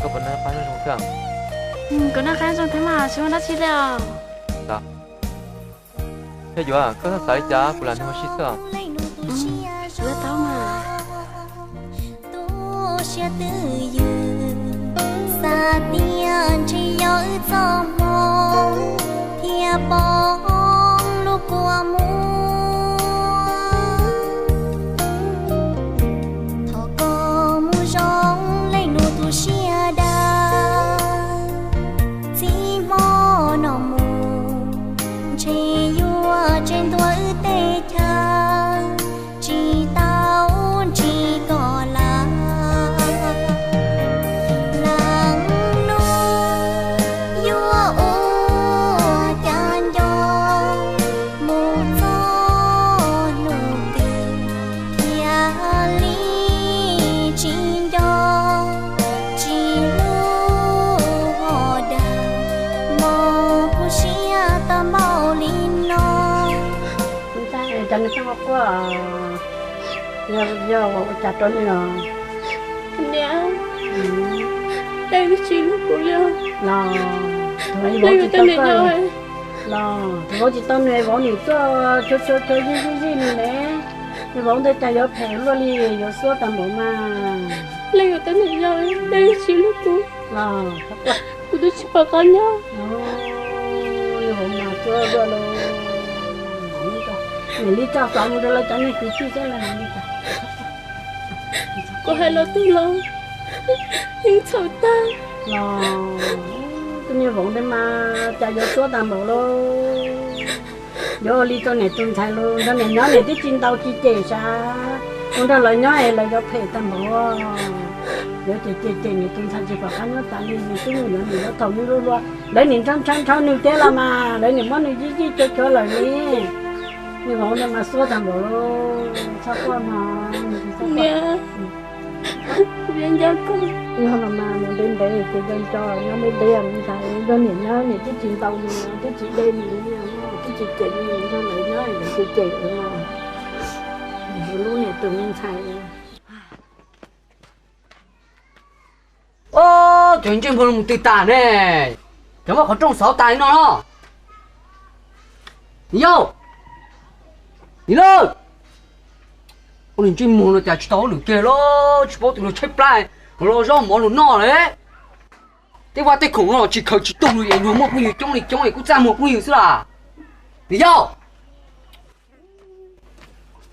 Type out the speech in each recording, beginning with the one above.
có vấn đề phá cho chúng không? Cứ nó khá trong thế mà chứ nó chỉ là Dạ. Thế giờ có thật sai giá của lần hồi xí sao? chưa tao mà. Xa tiền chỉ nhớ cho mong thia bóng lúc qua mùa thọ có mu rong lấy nụ tu xia đa chỉ mò nọ mù chỉ vua trên tuổi tê cha chỉ tao chỉ có là cho nên sao quá giờ chặt trốn đi rồi Nè đây cái chuyện của nhau lo thôi bố đây chị người ta tao này coi rồi lo bố chị tao này bố này cho gì nè thì bố đây chạy vô phèn luôn đi vô số tầm bộ mà đây người ta này rồi đây cái chuyện của lo của tôi chỉ bảo con nhau bố mà chưa đưa luôn mình đi cho xong rồi là cho nên cứ chi thế là mình đi cho có hai lo tư lo nhưng sợ ta lo tự nhiên vốn đây mà chạy vô số tầm bộ luôn vô đi cho này tuần thay luôn cho này nhớ này cái chín tàu chi chế sa con đó là nhớ này là do phải tầm bộ vô chế này tuần thay chỉ bảo cái nhớ tạm đi cái người nữa nó thầu như luôn đấy nhìn trăm như thế là mà đấy nhìn món này gì cho lại đi như vậy mà số thằng bộ sao qua mà nè viên gia công nhưng mà mình đến đây thì bên cho nó mới đen thầy đơn nhìn nó này cái chuyện tàu gì cái chuyện đen gì cái chuyện chuyện gì sao lại nói là chuyện chuyện mà lúc này tụi mình thầy ô chuyện chuyện một từ tả này chúng mà có trong sáu tài nó vô đi lên con nhìn chim mù nó chả chỉ tao được kia lo chỉ bảo tụi nó chết lại lo do mỏ nó nọ đấy thế qua tay khủng nó chỉ khởi chỉ tung rồi nó một người trong này cũng ra một người xí là đi vô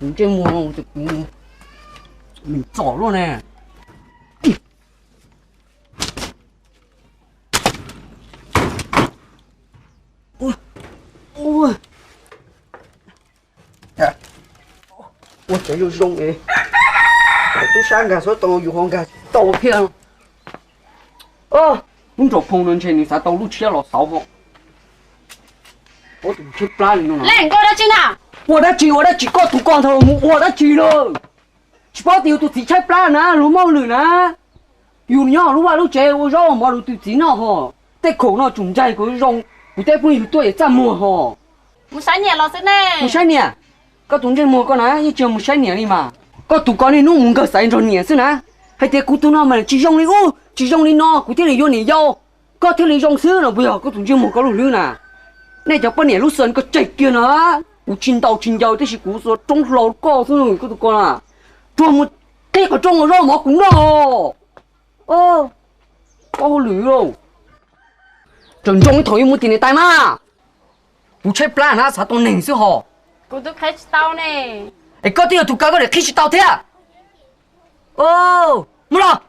nhìn chim mù nó mình giỏ luôn nè ui我这有用诶，都想干啥都有好干，刀片。哦，你做烹饪前你啥刀路切了烧火，我都去不了你了。lên coi đó chứ nào我的鸡搞土光头，我的鸡了，只包丢都提切不了呢，路毛了呢，有鸟路话路切我绕毛路都提呢吼，在口那种在个用，不带不有对怎么吼？ một sáng nhẹ lo thế này một sai nè có tụi trên mua con á như trường một sai nè đi mà có tụi con đi nó muốn cái sai rồi nè xí nè hay thế cụ tụi nó mà chỉ dùng đi chỉ dùng đi nó cụ thế này vô nè vô có thế này dùng xứ rồi bây giờ có tụi trên mua có lúa nè này cho bên này lúc sơn có chạy kia nữa cụ chín đầu thế thì cụ số trong lầu có xứ có tụi con à trong một cái có trong rồi mà cũng đâu có lúa rồi trồng cái thổi một tiền này tay mà不吃不烂，啥都能是好。 của tôi khai tao nè哎，搞定了，土搞个的开始倒贴。哦，没了。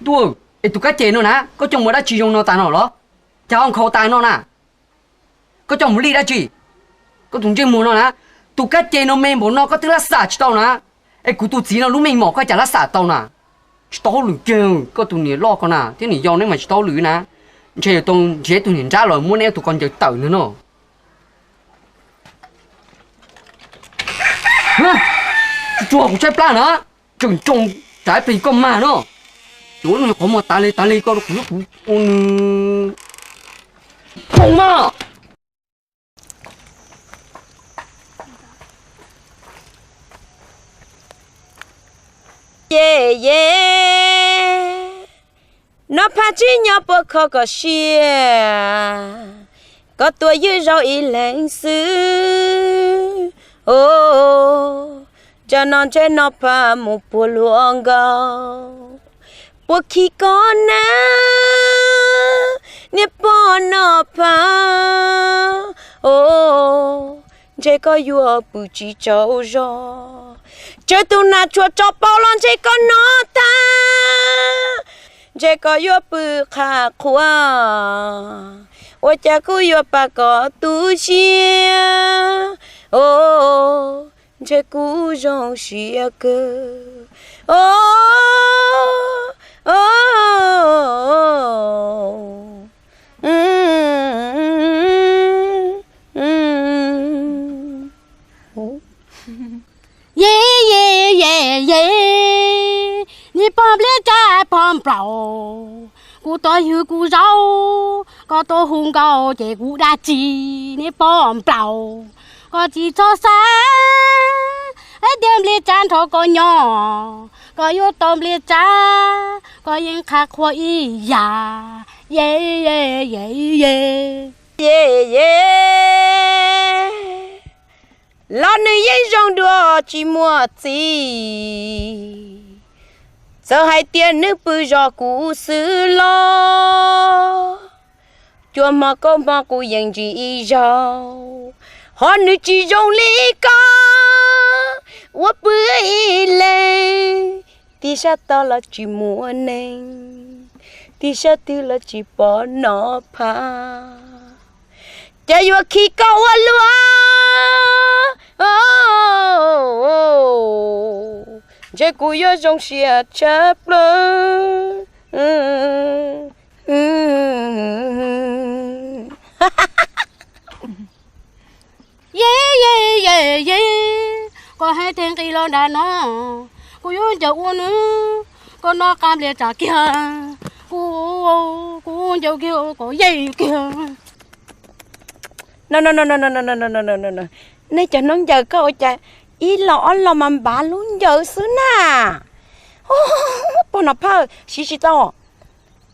对，哎，土搞钱了呢，có chồng mới đã chỉ dùng nó tài nó đó, cháu ông khâu tài nó nè, có chồng mới đi đã chỉ, có thùng chơi mua nó nè,土搞钱nó mình muốn nó có thứ là xả chỉ tao nè,哎，cụ tụi chỉ nó lúc mình mỏ có chả là xả tao nè, chỉ tao lử kêu, có tụi này lo con nè, thế này do nên mà chỉ tao lử nè. Chơi tông chế tụi nhìn ra rồi muốn em tụi con chơi tẩu nữa nó chùa cũng chơi plan nữa chừng trồng trái bị con mà nó chú nó có một tá lê con nó cũng không mà yeah yeah nó phá chỉ nhau bơ khó có xia có tuổi dư rau ý lãnh xứ ô cho non trên nó phá một bùa luồng gạo bùa khi có ná nếp bò nó phá ô chế có vua bự chỉ châu gió chế tu na chua cho bao lon chế có nó ta chế có vua bự khá khoa ôi cha cứ vua bà có tu chia ô chế cú rong xia cơ ô ô你帮不了家帮不了，我多有股肉，我多红高这股大鸡，你帮不了，我只做啥？哎，点不了站头个鸟，我有当不了站，我应看可以呀，耶耶耶耶。lo nữ yên rong đua chỉ mua gì giờ hai tiền nữ bự giò cũ xứ lo chùa mà cô yên chỉ giàu họ nữ chỉ rong lý có quá bự lên thì sao tao là chỉ mua nên thì sao tư là chỉ bỏ nó pa cha yêu khi câu lúa chế cú yêu trong xia chấp lơ Yeah, có hai tiếng kỳ lon đàn nó cô yêu cháu uốn cô nó cam liệt trả kia cô cháu kia có dây kia no này cho nó giờ câu cha ý lo mà bà luôn giờ xứ nà bọn nó phơi xí to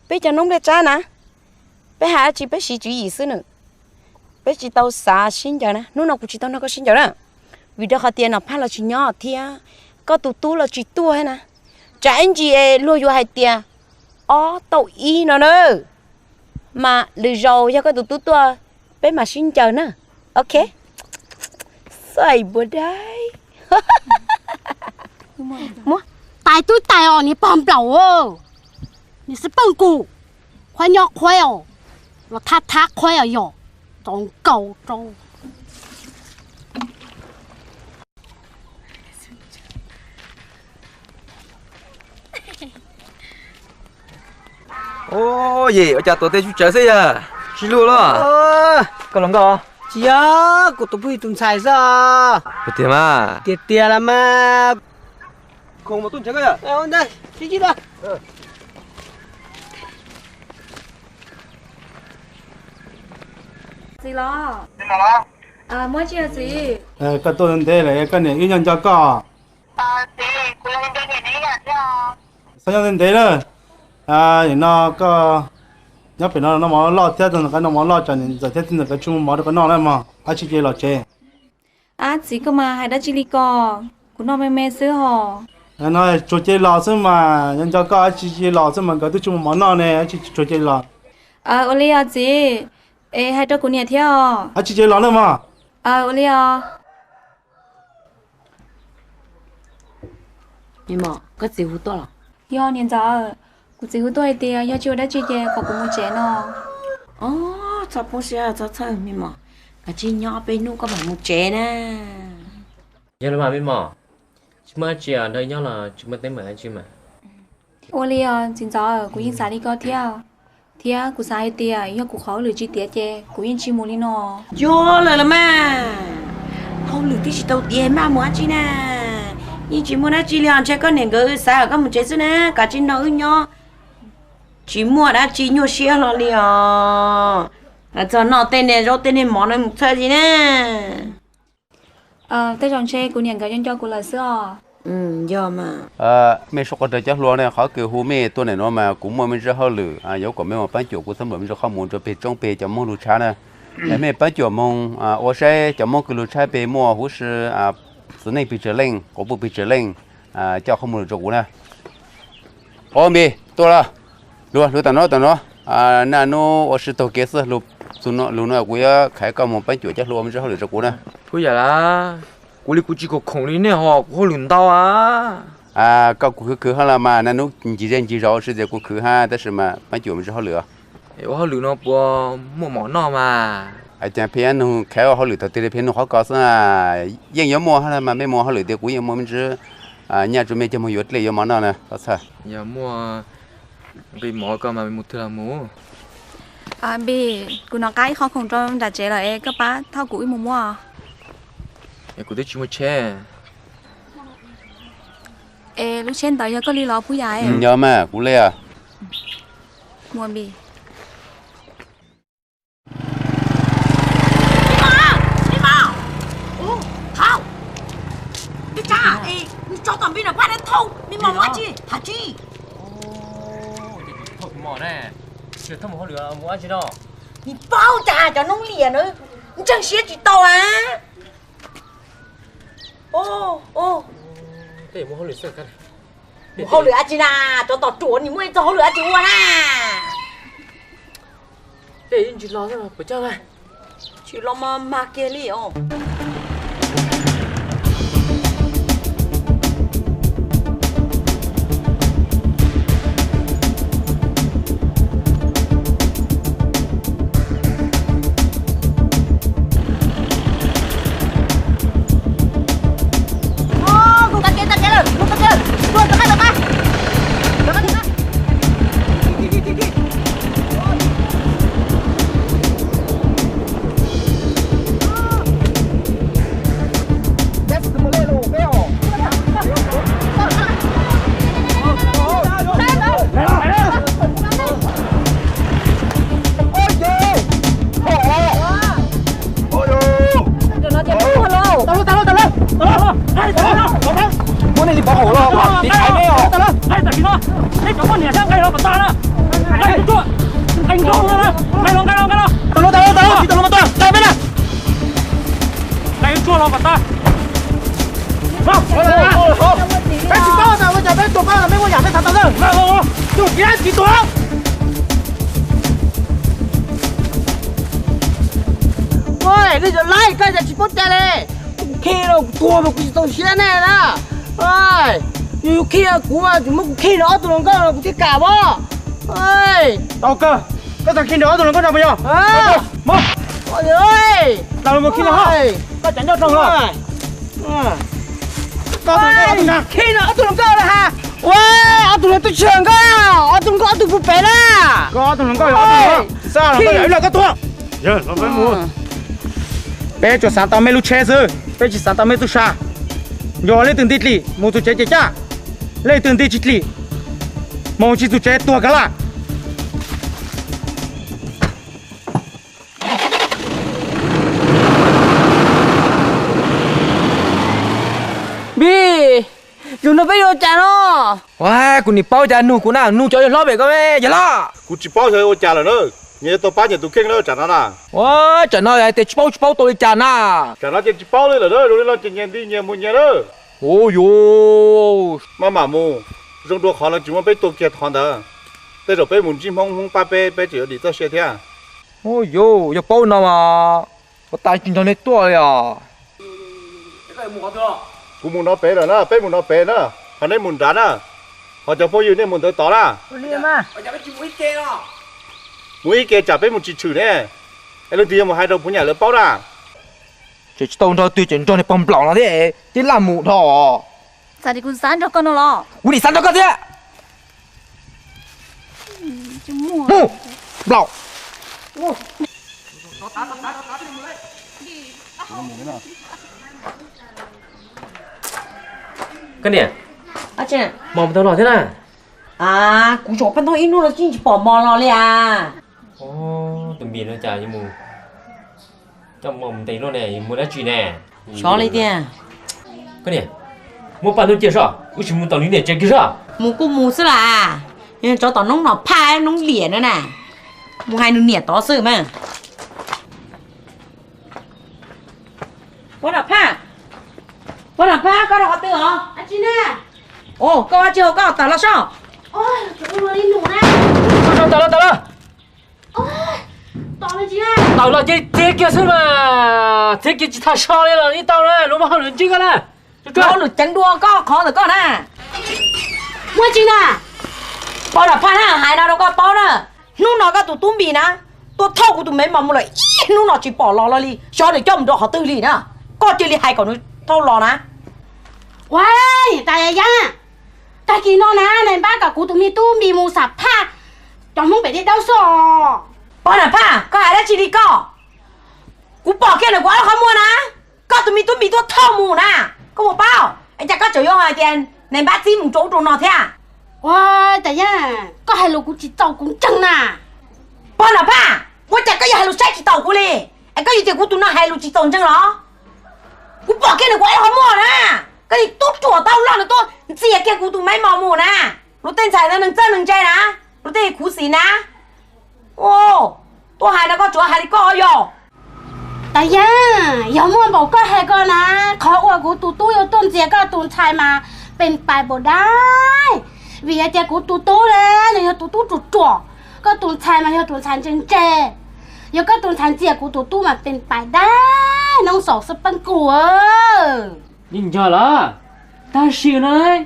bây giờ nó biết cha nè bây giờ chỉ biết xí gì xứ nữa bây giờ tao xả xin giờ nè nó cũng chỉ tao nó có xin giờ nè vì đó tiền nó phơi là chỉ nhỏ thia có tu là chỉ tu hay nè trả anh chị luôn vô hai tiền tao ý nó nữa mà lười rồi cho cái tu bé mà xin chờ nữa ok sai bữa đấy mua tài tôi tài ở你帮不了哦你是笨骨快鸟快哦我他快哦哟总高中ô gì ở cha tôi tên chú chờ gì à chỉ luôn đó có lòng có chị á cô tôi bị tuần sai sao có tiền mà tiền là mà không mà tuần chờ cái à đây chị đó gì lo à mới chưa gì cái tôi thế này cái này 1년 cho có thì cô lên đây này đấy à sao nhân thế nữa thì nó có nhớ phải nó mà lo theo rồi cái nó mà lo cho nên giờ theo thì cái chung mà được cái nó này mà chỉ chơi lo chơi à chỉ có mà hay đã chỉ đi co cũng nó mê xứ hò nó chơi chơi lo chứ mà nhân cho có chỉ chơi lo chứ mà cái tôi chung mà nó này chỉ chơi lo Olia chị ê hay cho cô nhà theo chỉ chơi lo nữa mà Olia nhưng mà có gì hú to à do niên giờ cô chỉ hú tôi thì do chưa đã chơi chơi có cũng muốn chơi nó sao bố sẽ sao sao nhưng mà cái chi nhỏ bên nu có phải một chế nè giờ là mà chúng mà chỉ ở đây nhau là chúng mà tên mà chứ mà Olia chính giờ cô yên sáng đi có theo cô sai tia do cô khó lừa chi tiết chơi cô yên chi muốn đi nó vô là mà không lừa tí chỉ tao tiền mà muốn chi nè nhưng chỉ muốn nó chi liền chơi con này cứ sao có một chế xí nè cả trên đó nhau chỉ mua đã chỉ nhiều xe lo liền là cho nó tên này rồi tên này món này một thời gì nè tới tròn chơi cô nhận cái cho cô là sữa do mà. Mẹ số có đời chắc luôn này họ cứ hú mẹ tôi này nó mà cũng mua mình rất hơi lử dấu của mẹ mà bán chỗ của sắm rồi mình rất không muốn cho bé trong bé cho mong lúa cha này mẹ bán chỗ mong ở xe cho mong cái lúa cha bé mua hú sư sự này bị trở lên có bộ bị trở lên cho không muốn chỗ nè ôm đi tôi là luôn tao nó nà nó ở sự tàu kế sơ lục xuống nó lúa nó cũng khai cao một bán chỗ chắc luôn mình rất hơi lử chỗ nè bây giờ là cô li cô chỉ có không đi nè họ cô luyện tao có cứ ha là mà nó chỉ riêng chỉ rõ sự của cứ haแต่是mà bán chỗ mình rất hơi lử họ luyện nó bùa mua món nó mà chàng phiền nó khéo họ lựa từ từ phiền nó khó có sao yên giống mua hay là mà mấy mua họ lựa từ cuối mua mình chỉ nhà chúng mình chỉ mua yuết lấy giống món nào nè có sao giờ mua bị mỏ cơ mà một thứ là mua Bi cô nói cái khó không cho đặt chế lại các bác thao củi mua à cô thích mua chè lúc trên tới giờ có đi lo phú dài nhớ mà cú lê mua Bi cho tầm pin là quay đến thâu mình mò quá chi hả chi thôi mỏ nè chưa thâm một lửa mua chứ đâu mình bao trà cho nông liền nữa chẳng xía chỉ to ô để mua lửa sợi cái này hồ lửa chi na cho tọt chuột thì mới cho hồ lửa chi qua na để anh chỉ lo thôi phải chơi này chỉ lo mà kia li ôi bây giờ lại cái chỉ bút ra đây khi đâu tua một cái tàu xe này nè ôi nhiều khi cú mà chỉ một khi đó tụi nó có cái cả bó ôi tao cơ cái thằng khi đó tụi nó có đâu bây giờ một ôi ơi tao một khi đó tao chẳng cho trong rồi tao tụi nó khi đó tụi nó có là ha ôi tụi nó tụi trường cơ tụi nó có tụi bút bé nè có tụi nó có rồi sao nó vậy là cái tua giờ nó phải mua bé cho sáng tao mấy lúc che rồi bé chỉ sáng tao mấy lúc xa giờ lấy từng tít lì một tụi che che cha lấy từng tít chít lì một chỉ tụi che tua cả là bi chúng nó bây giờ trả nó wow cô nị bao trà nu cô nào nu cho nó về có mấy giờ lo cô chỉ bao giờ trả là nữa nhớ tôi bán nhớ tôi kêu nó trả nó nè wow trả nó lại để bao tôi trả na trả nó chỉ bao lên là đó rồi nó chỉ nhận đi nhận một nhận đó ôi yo mà mua dùng đồ khó là chúng nó bị tôi kia thằng đó tới rồi bị muốn chim hong ba bé chỉ ở đi tới xe thế ôi yo bao nào mà có tài chính cho nên tua à cú muốn nó bé rồi đó bé muốn nó bé đó hắn ấy muốn đá đó họ cho bao nhiêu nên muốn tới đó là mỗi cái chả bé muốn chỉ trừ nè em lúc đi mà hai đầu bốn nhà lớn bao ra chỉ tông cho tùy chuyển cho này bầm bỏng là thế chứ làm mù thỏ sao thì cũng sáng cho con nó lo cú đi săn cho con thế chứ mua mù bỏng cái này chị mồm tao nói thế nào cú chó phân thôi ít nữa là chỉ bỏ mò lo liền ô tụi biển nó chả như mù trong mồm thấy nó này muốn đã chuyện nè chó lấy tiền cái này 我把头介绍，为什么到你那这个啥？mù cô mù xí là nhưng cho tao nóng nó phai nóng liền nữa nè mù hai nó nhiệt to sự mà bố đập pha có được họ tự hả À chị nè. ồ có chưa có tao là sao Ôi, trời ơi, đi ngủ nè. Tao là. Ôi, tao là chị nè. Tao là这个是嘛？这个他上来了，你当然罗马好人这个了。nó được trắng đua có khó được con à Mua chị nè. bố đập pha nè hai nào đâu có bố nè lúc nào có tụi tụi bì nè tôi thâu của tụi mấy mà mua lại lúc nào chỉ bỏ lò đi cho để cho mình được họ tư lì nè có chơi li hai còn nó thâu lò nè Uầy, tại ya. Tại kỳ nó nè, này bác cả cụ tụi mi tu mi mù sạp pha. Cháu không phải đi đâu sò. bố đập pha có ai đã chỉ đi có cú bỏ kia này quá là không mua nè có tụi mi tôi thâu mù nè có một bao anh chắc có chịu vô hai tiền này bác xin một chỗ chỗ nào thế à Uầy, tại ya. Có hai lô cụ chỉ tàu cũng chăng nè. bố đập pha tôi chắc có hai lô sách chỉ tàu của đi anh có gì thì cú tụi nó hai lô chỉ tàu chăng đó cú bỏ kia này quá là không mua nè cái gì tốt chùa tao lo là tôi gì kia cú tụi mấy mò mù nè lúc tên chạy nó đừng chân đừng chơi nè lúc tên cú xí nè ô tôi hai nó có chỗ hai đi coi vô Tại ya, giờ mua bảo có hai con nè. Khó qua cụ tụi tôi ở tuần dìa có tuần chạy mà. Bên bài bộ đai. Vì ở nhà cụ tụi tôi nè, này tụi tôi trụt trọ. Có tuần chạy mà có tuần chạy chân chè. Giờ có tuần chạy dìa cụ tụi tôi mà bên bài đai. Nông sổ sắp băng của. Nhìn cho là ta xỉu này,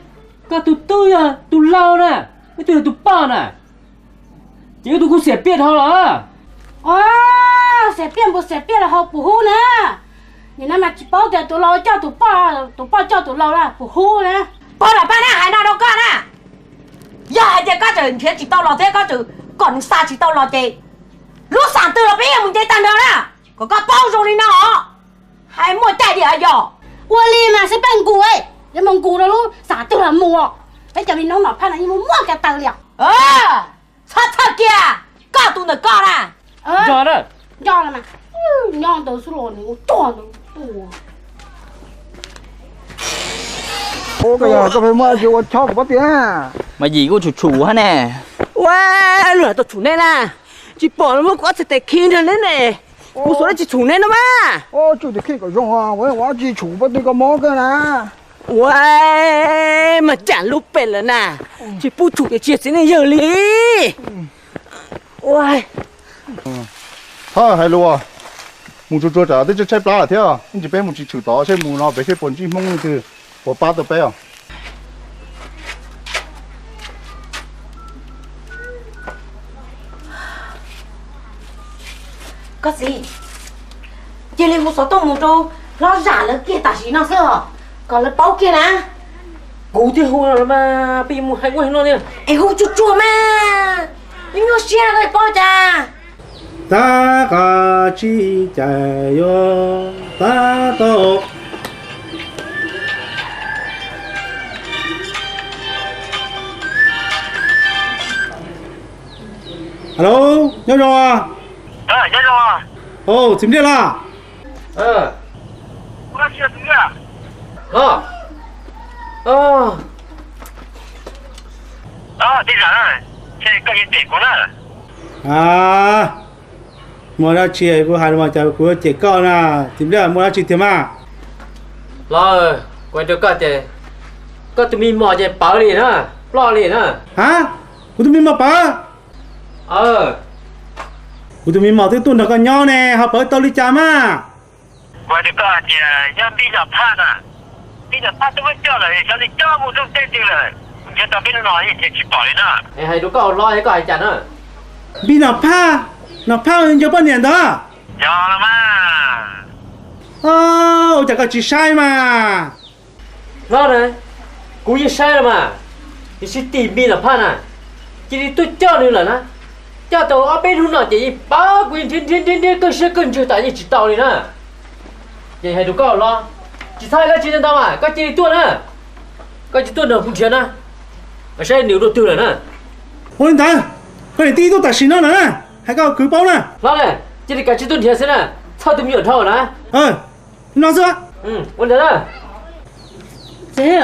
cả tụi tôi à, tụi lao nè, cái tụi tụi ba nè, chỉ có tụi cũng sẽ biết thôi là. Sẽ biết là họ bù hú nè. Nhìn nó mà chỉ bảo để tụi lo cho tụi ba cho tụi lo là bù hú nè. bố là ba nè hai nào đâu có nè giờ hai giờ có chừng chỉ tao lo thế có chừng còn xa chỉ tao lo chị lúc sáng từ là bây giờ mình chơi tan đó nè có bao rồi đi nó hai mua chạy đi ở giờ Ua li mà sẽ băng cụ ấy. Để mong cụ đó luôn, xả tư là mua. Bây giờ mình nấu nọ phát là như mua cái tàu liệu. sao kia có tụi nó có nè Cho đó. Do là mà. Nhon tớ xuống rồi này, tròn rồi. Ô cái giờ có phải mua cho cho của bác tiếng à? Mà gì của chủ hả nè? Wow, lửa tao chủ nên à? Chị bỏ nó có thể để khi nữa này. Cô số là chị chủ nên đó mà. Ô chủ thì khi có dùng à, với hóa chị chủ bác tiếng có món cơ nè. Wow, mà chả lúc bền là nè. Chị phụ chủ cái chuyện này giờ lý. Wow. Hay luôn à? Mù chủ trả tới chơi plá thế à? Anh chỉ bé một chị chủ đó chơi mù nó bé chơi bốn chị mông từ bỏ ba tờ bé à? có gì chỉ lên một số tông một trâu lo giả là kia tả gì nó sợ còn là bao kia nè Cụ thì hồ là mà bị một hai quay nó nè. em hú chút chua mà nhưng nó xe rồi bao cha ta cả chi chạy yo ta to alo nhớ rồi nhớ rồi ồ tìm đi là cô đã chưa tìm à đi ra chơi cái gì để cô nè à mua ra chia của hai mà chào của chị con à tìm đi mua ra chị thêm à Lo quay được cả chị. Có tụi mình mò chị bảo liền á, lo liền á. hả của tụi mình mà bà của tụi mình mà thứ tuần là con nhau nè học ở tàu đi chả mà quay được cả chị giờ bây giờ phan à bây giờ phan tôi mới cho rồi cho đi cho một trong tên gì rồi giờ tao biết nó nói gì chị bỏ đi nè Hay đứa cậu lo cái cậu chặt á. bị nó pha nhiều bao nhiêu đó giờ là mà chả có chị sai mà Lo này, cú gì sai rồi mà. Thì sẽ tìm mình là phan à. Chỉ đi tôi cho nữa là nè. Cho tao ở bên hướng nào chỉ ba quyền thiên cơ sẽ cần chưa tại vì chỉ tao này nè. Vậy hay đứa cậu lo. Chỉ sai cái chuyện tao mà, cái chuyện tuần á. Cái chuyện tuần nào cũng chuyện á. Mà sẽ nhiều đầu tư rồi nè. Ôi thằng cái này tí tôi ta xin nó nè hay có cứ báo nè Lo này, chỉ đi cái chuyện tuần thiệt nè. Sao tụi mình ở thâu nè? nó sao Vấn đề đó. Thế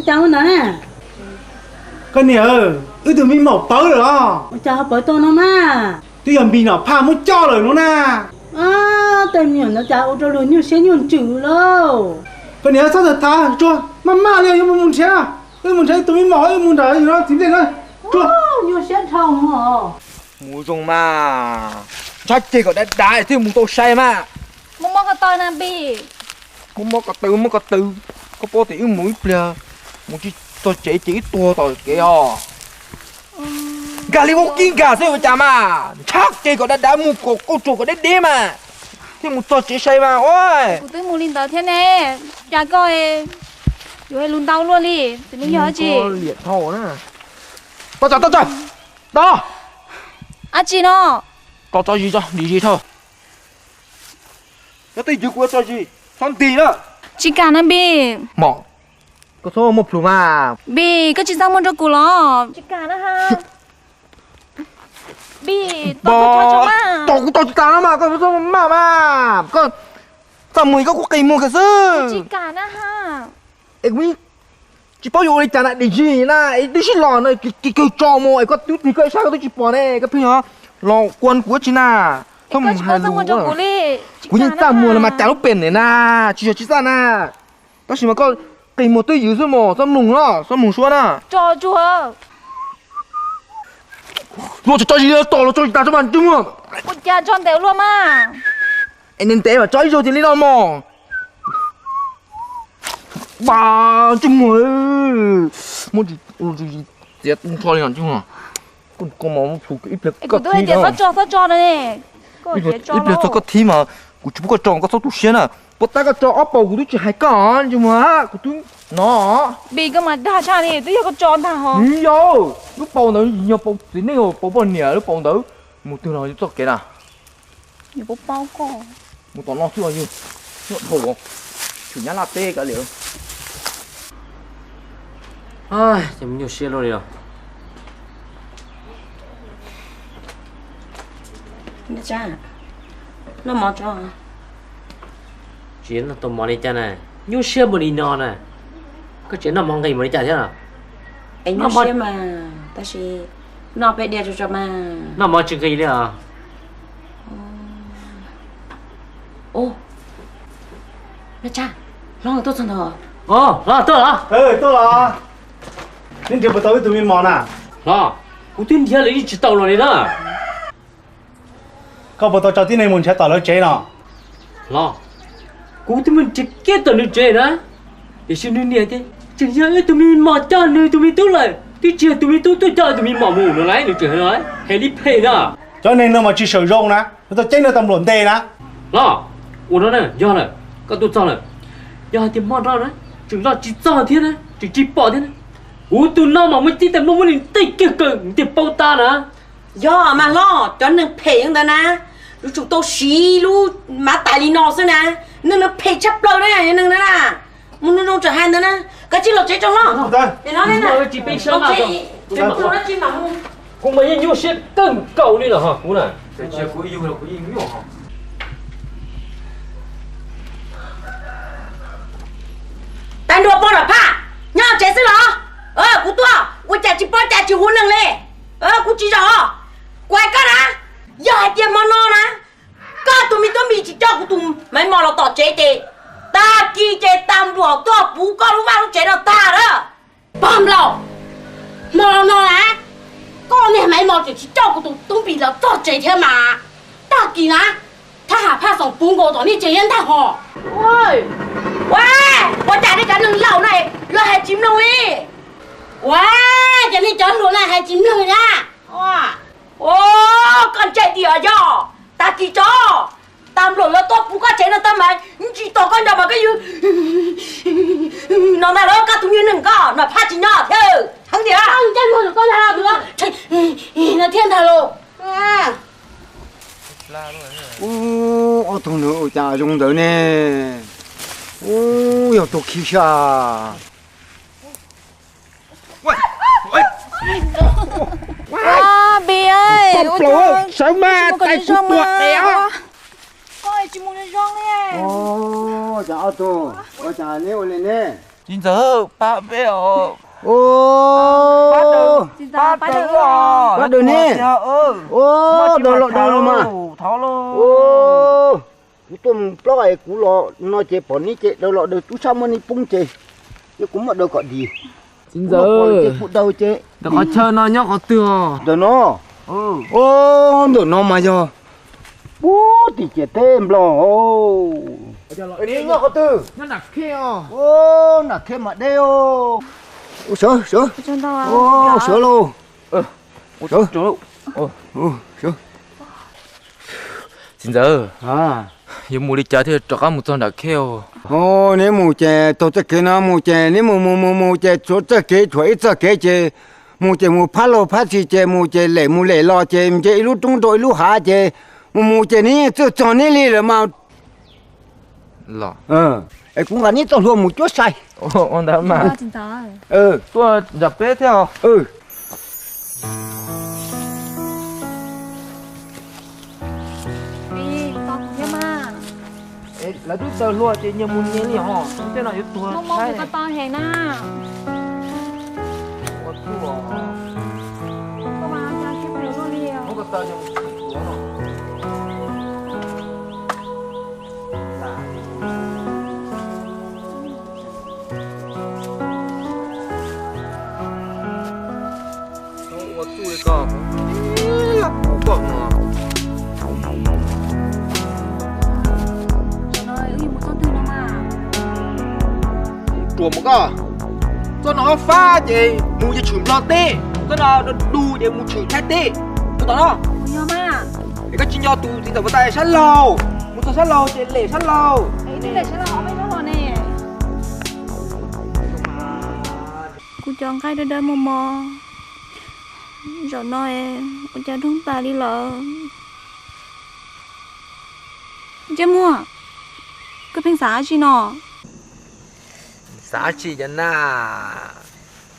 cháu nó nè cái này tụi mình mỏ bớ rồi đó cháu bớ tôi nó mà tuy là mình nó pha muốn cho rồi nó nè tôi miệng nó cháu cho luôn như xe nhún chữ lâu cái này sao thật ta cho mà liền như muốn xe muốn xe tụi mình mỏ muốn đợi nó tìm tiền thôi cho như xe thông hả mù dùng mà chắc chỉ có đại thì mù tôi say mà mong mong cái tôi nè bi cũng mất cái từ có bao thì mũi bia mù chỉ chỉ tua tôi kìa gà li mông kinh gà sao vậy cha mà chắc chỉ có đã mù cô chủ có đế mà thì mù tôi chỉ say mà ôi cụ tôi mù linh tao thế nè cha coi rồi lùn tao luôn đi thì nó nhớ gì liệt thổ nữa tao chờ đó à chị nó tao cho gì cho đi gì thôi cái tiền chữ của cho gì son tiền đó chị cả nó bi mỏ có số một phù mà bi cái chị sao muốn cho cụ lo chị cả nó ha bi tao mà tao chỉ cả nó mà có số mà có sao mày có cây mua cái gì chị cả nó ha em nghĩ chỉ bao nhiêu trả lại để gì na đi xin lò này cái trò mồi có chút thì cái sao tôi chỉ bỏ này cái phi hả lò quân của chị na không hay luôn của những ta mua là mà trả lúc bền này na chỉ ra na đó chỉ mà có cây một tôi giữ số mồ sao mùng đó sao mùng xuống na cho chúa nó cho gì đó to nó cho ta cho bạn chung à một cha cho téo luôn mà anh nên té mà cho rồi thì lấy đâu mò bà chung rồi một gì chết cho lên chung à con mong phụ cái ít được cái tôi để sao cho này ít được sao có thi mà của chúng có tròn có số tụ xuyên à bắt ta có cho ốp bầu của tôi chỉ hai con chứ mà của tôi nó bị cái mà đa cha này tôi có tròn thằng hả nhiều lúc bầu nữa nhiều bầu tí này bầu bao nhiêu lúc bầu nữa một từ nào cho cái nào nhiều bầu bao con một tón lo chưa như thổ chủ nhà là tê cả liệu ai chấm nhiều xe rồi rồi nè cha nó mò cho chuyện là tôi mò đi cha này nhiều xe mà đi nọ này cái chuyện nó mong cái mà đi cha thế nào anh nó xe mà ta chỉ nó phải đeo cho mà nó mò chừng cái gì đấy à ô nè cha lo tôi xong rồi lo tôi à tôi là nên chưa bắt đầu tụi mình mò nè lo cũng tin theo lấy chỉ tàu rồi đó có bắt đầu cho tin này muốn chơi tàu nó chơi nào lo cũng tụi mình chỉ kết tàu nó chơi đó để xin nó nhẹ thế chẳng nhớ tụi mình mò cho nơi tụi mình tốt lại tí chia tụi mình tốt cho tụi mình mò mù nó lấy được chưa nói hay đi phê đó cho nên nó mà chỉ sử dụng nè nó chơi nó tầm luận tê nè lo ủa nó này do này có tôi cho này do thì mò đó đấy chừng lo chỉ cho thế này chỉ bỏ thế này ủa tụi nó mà mới chỉ tầm nó mới tích cực thì bao ta nè do mà lo cho nên phê như thế nè lúc chúng tôi xí lúc mà tại đi nó xem nè nên nó phê chấp lời đấy nên nè muốn nó trở hành nữa nè cái chi lột chế trong nó để nó lên nè chỉ bị sơ nào rồi nó chi mà mua cũng mấy nhiêu xe cân cầu đi là hả cũng này chơi của yêu là của yêu nhiều hả tan đùa bao là pa nhau chế xí lọ cú tua chạy chỉ huấn luyện lên cú chỉ rõ quay cái nè giờ tiền mà nó nè cái tụi mình chỉ cho của tụi mấy mò là tỏ chế chế ta kỳ chế tam đùa tua bú con lúc vào lúc chế đâu ta đó bom lẩu mò nó nè con này mấy mò chỉ cho của tụi bị là tỏ chế thế mà ta kỳ nè ta hà pa sống bún cổ tỏ đi chế nhân ta hò ôi wow con chạy đi cả lưng lẩu này là hai chim luôn đi wow chạy đi chọn luôn này hai chim luôn nha ô con chạy đi ở giờ ta chỉ cho tam lỗ là tốt bù cá chế là tam mà chỉ tổ con nhỏ mà cái gì nó mà đó cá tụi như đừng có nó phát chỉ nhỏ thế thằng gì á không chân luôn con nào nữa nó thiên thần luôn ô thằng nữa cha dùng đỡ nè ô yêu tôi khí xa Bi ơi sao mà tay cút tuột đéo coi chỉ muốn đi rong nè ô chào tôi chào nếu lên nè Chính giờ ba bé ở. Ô. Bắt được nè. Ô, đồ mà. Tháo lô. Ô. Cú tôm ploi cú lọ nó chế bỏ ní chế đâu lọ được tú sao mà ní pung chế. Chứ cũng mà đâu có gì. Chính giờ. Chế phụ đâu chế. Được có chơi nó nhóc có từa. Đồ nó. Ô, đồ nó mà giờ. Bố thì chế thêm lo. Ô. Đi nhóc có tư. Nó nặc kia. Ô, nặc kia mà đeo. Ô, sửa. Ô, sửa luôn. Sửa. Sửa. Chính giờ. À. Giờ mua đi chơi thì cho các một con nặc kia. Ô, nếu mua chè, tôi sẽ kêu nó mua chè, nếu mua chè, tôi sẽ kêu chuối, sẽ kêu chè, mua chè, mua phá lô phá xì chè, mua chè lẻ lò chè, chè lúc trung đội lúc hạ chè, mua chè ní, tôi chọn ní đi rồi mà. Lọ. Ấy cũng là ní tôi luôn một chút sai. Ông đã mà. Ừ. Tôi dập bếp theo. Ừ. Là tôi tờ lúa chị nhiều muốn nhé liền hả? Thế nào yếu tua? Mong mong có to hề na. Có tua. Có mà cha kiếm hiểu luôn đi. Không có tờ nhiều. Có tua đi con. Không có mà. Chùa một cái cho nó pha gì mua cho chửi lo tê cho nó đu để mua chửi thay tê cho nó Nhớ mà để cái chuyện nhỏ tụ thì tao phải sát lâu mua cho sát lâu để lệ sát lâu đi để sát lâu mấy nó rồi nè cô chọn cái đơn mò mò rồi nói cô cho đúng ta đi lợ chứ mua cái phanh xá chi nó xã chỉ cho na,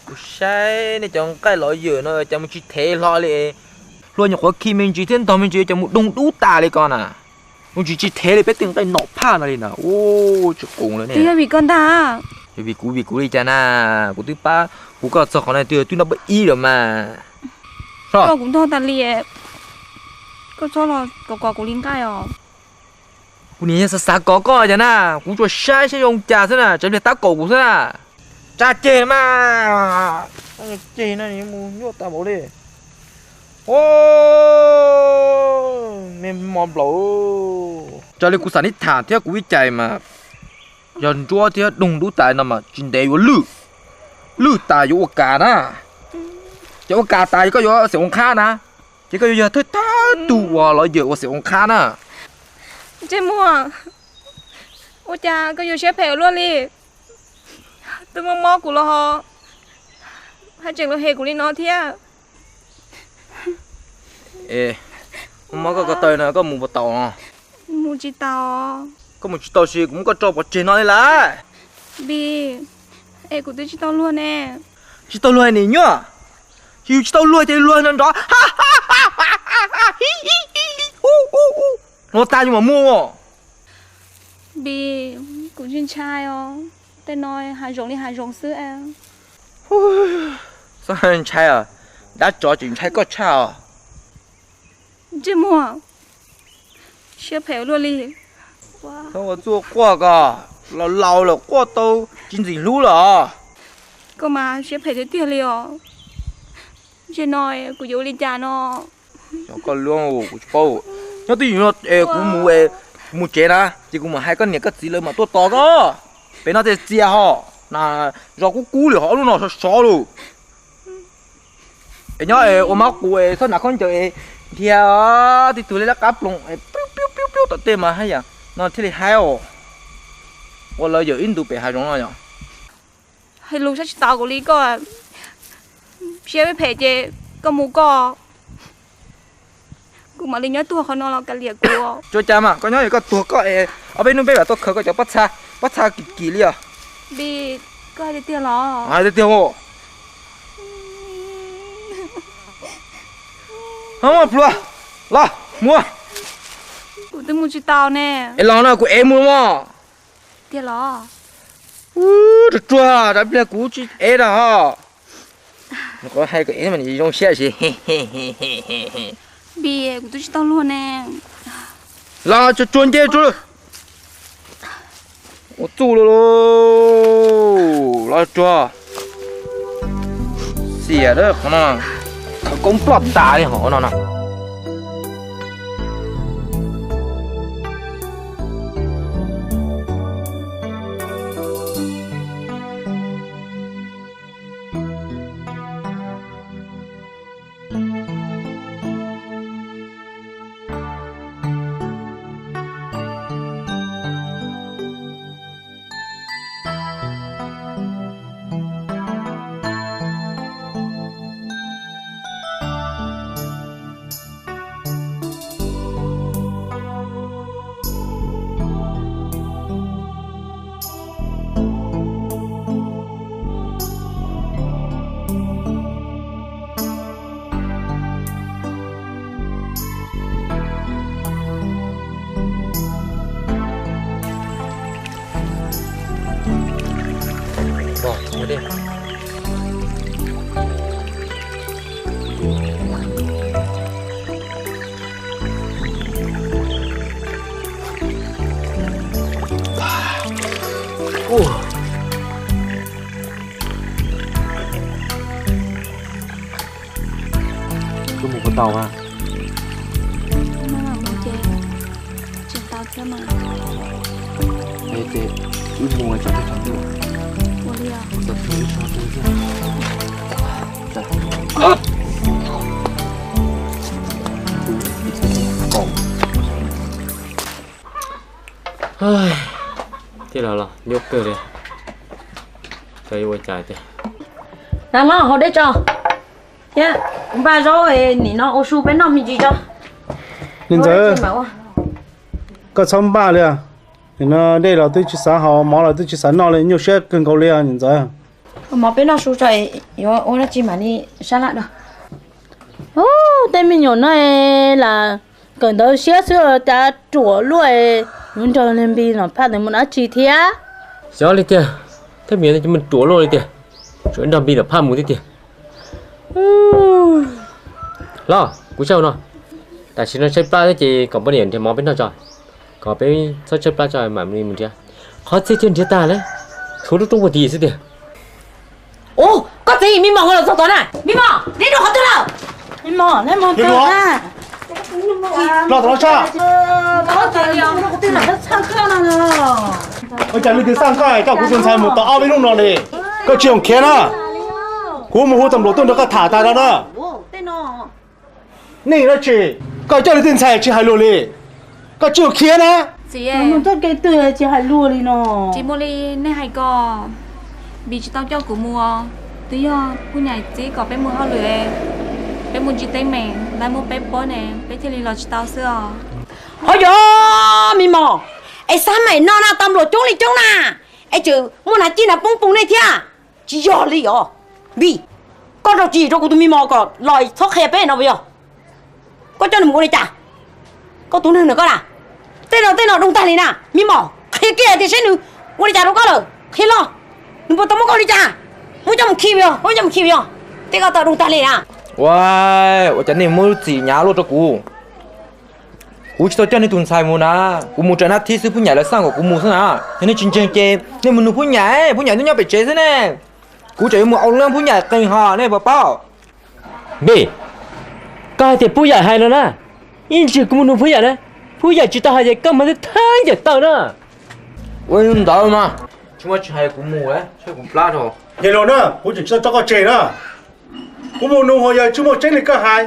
cú sai này trong cái lối dừa nó trong một chiếc thế lối này, lối nhọc quá khi mình chỉ thiên tao mình chỉ trong một đông đú tà này con à, mình chỉ thế này biết từng cái nọ pa này nè, ô chụp cùng rồi nè. thì vì con ta, vì cú đi cha na, cú thứ ba, cú có sao con này tôi nó bị y rồi mà. con cũng thôi ta liệt, con cho là quả của linh cái à. Cú này sao có chứ na, cú cho sai sẽ dùng trà thế nào, chẳng để tao cổ cú thế nào, trà chè mà, chè này mua nhốt tao bỏ đi, ô, mình mòn lỗ, cho nên cú sản đi thả theo cú chạy mà, dần chúa theo đùng đú tài nằm mà chính đề vô lư tài vô cả na, cho cả tài có vô sẽ ông kha na, chỉ có vô thôi ta tụ vào lại vô sẽ ông kha na. Chứ mua ôi cha có vô xếp hẹo luôn đi tôi mong mò của lo hai chuyện lo hề của đi nó thế ê mò có tơi nè có một tàu nè một chiếc tàu có một chiếc tàu gì cũng có cho một chiếc nói là bi ê của tôi chiếc tàu luôn nè chiếc tàu luôn này nhá chiếc tàu luôn thì luôn nên đó nó ta nhưng mà mua bi của chuyên trai tên nói hai rồng sữa em sao anh trai à đã cho chuyện trai có cha à chứ mua xếp hẹo luôn đi sao mà做过个老了过都经济路了 cơ mà xếp hẹo tiền liền chứ nói của vô linh cha nó có luôn của bao nó tự nhiên nó cũng mua chế na chỉ cũng mà hai con nhện cái gì lên mà to to đó bên nó thì chia họ là do cú liền họ luôn nó xó luôn nhớ ông máu của sao nào con chơi thì tụi nó cáp luôn piu tụi tên mà hay à nó thế thì hay ồ tôi lời giờ in tụi bé hay giống rồi hay lúc sách tàu của lý co xếp với phê chế có mù co cũng mà lý nhớ tua họ nó là cái liệt của cho cha mà có nhớ có tua có ở bênนู้นไปแบบตัวเขาก็จะปัชชากี่เลี่ย bi có ai đi tiêu lo ai đi tiêu hộ không mà plua lo mua của tôi mua chiếc tàu nè em lo nữa của em mua mà tiêu lo 这猪啊，咱不来估计挨了哈。我还有个什么你用下去，嘿嘿嘿嘿嘿嘿。Bì, của tôi chỉ tao luôn nè. Là cho chuẩn đề chú. Ô tu lô là cho. Xỉa đó con nào. Cũng plot ta đi họ nào nào. Đi. Có một con tàu ha. Nó là một trên tàu thế mà. Đây thì cứ mua cho cái thằng nữa. Tập thử cho tôi chứ. Thế là nhốt cơ đi. Cây ôi trời thế. Đang lo họ để cho. Yeah, ba rồi nị nó ô su bên nó mình gì cho. Nên giờ có xong ba liền. Nó đây là tôi chỉ sáng họ mỏ là tôi chỉ sáng nó lên nhiều xe cần cầu liền nhìn giờ. Mà bên nó su trời, ô nó chỉ mà đi sao lại đâu. Tên mình nhỏ này là cần tới xe sữa ta chùa luôn, muốn cho nên bị nó phát được một ít chi thế. Sao đi tiền? Thế miếng cho mình chúa luôn đi tiền. Chỗ đầm bị là pha mù đi tiền. Lo, cú sao nó? Tại sao nó chơi pla thế chị còn bao nhiêu thì món bên nào trời? Còn bên sao chơi pla trời mà mình chưa? Khó chơi trên thế ta đấy. Số lúc trong một tí gì tiền? Ô, có gì mi mò ngồi sao tối này? Mi mò, đi đâu hết rồi? Mi mò, lấy mò cơ ha. Lo tao cha. Có gì không? Nó có tên là nó sang cơ nào. Ôi trời, mình sang cái cháu cũng sai một tao bên nó này. Có chuyện kia à? Cú một hôm tầm đồ tôi nó có thả ta đó đó. Tên nó. Này nó chị, có cho tiền xài chị hai lô đi. Có chuyện kia nè. Chị ơi. Nó rất cái từ chị hai lô đi nó. Chị mua đi nên hay có. Vì chị tao cho của mua. Tuy nhiên, cô nhà chị có bé mua hoa lửa. Bé mua chị tay mẹ, lại mua bé bó nè. Bé thì lì lò chị tao xưa. Ôi dồi, mi mò. Ê sao mày nó nào tầm lộ trốn đi trốn nà. Ê chứ, muốn là chi là bông bông này thia. Chị dò lì ở. Vì, con đâu chỉ cho cô tụi mi mò có lòi thoát khe bé nào bây giờ. Có cho nó mua đi chả. Có tụi nữa có à. Tên nào đông tay này nè. Mi mò, khe kia thì sẽ nữ. Mua đi chả đâu có rồi. Khe lo. Đừng bỏ tao mua con đi chả. Mua cho một khi bây giờ, mua cho một khi bây giờ. Thế có tao đông tay này nè. Wow, ở chỗ này mua gì nhá luôn cho cú. Cú chỉ cho nên tuần sai mua na. Cú mua cho nó thi sư phụ nhà là sang của cú mua thế nào. Thế nên chính chế, nên mua phụ nhà nó nhau bị chế thế này. Cú chỉ mua ông lên phụ nhà cây hà này bảo. Bì, cái thì phụ nhà hay nữa nè. In chỉ cũng muốn phụ nhà đấy. Phụ nhà chỉ tao hay cái mà thay giờ tao nữa. Ôi không đâu mà. Chúng ta chỉ hay cú mua ấy, chơi cú plá thôi. Vậy rồi nữa, cú chỉ cho có chế đó. Cú mua nông hồi giờ chúng ta chế này có hai.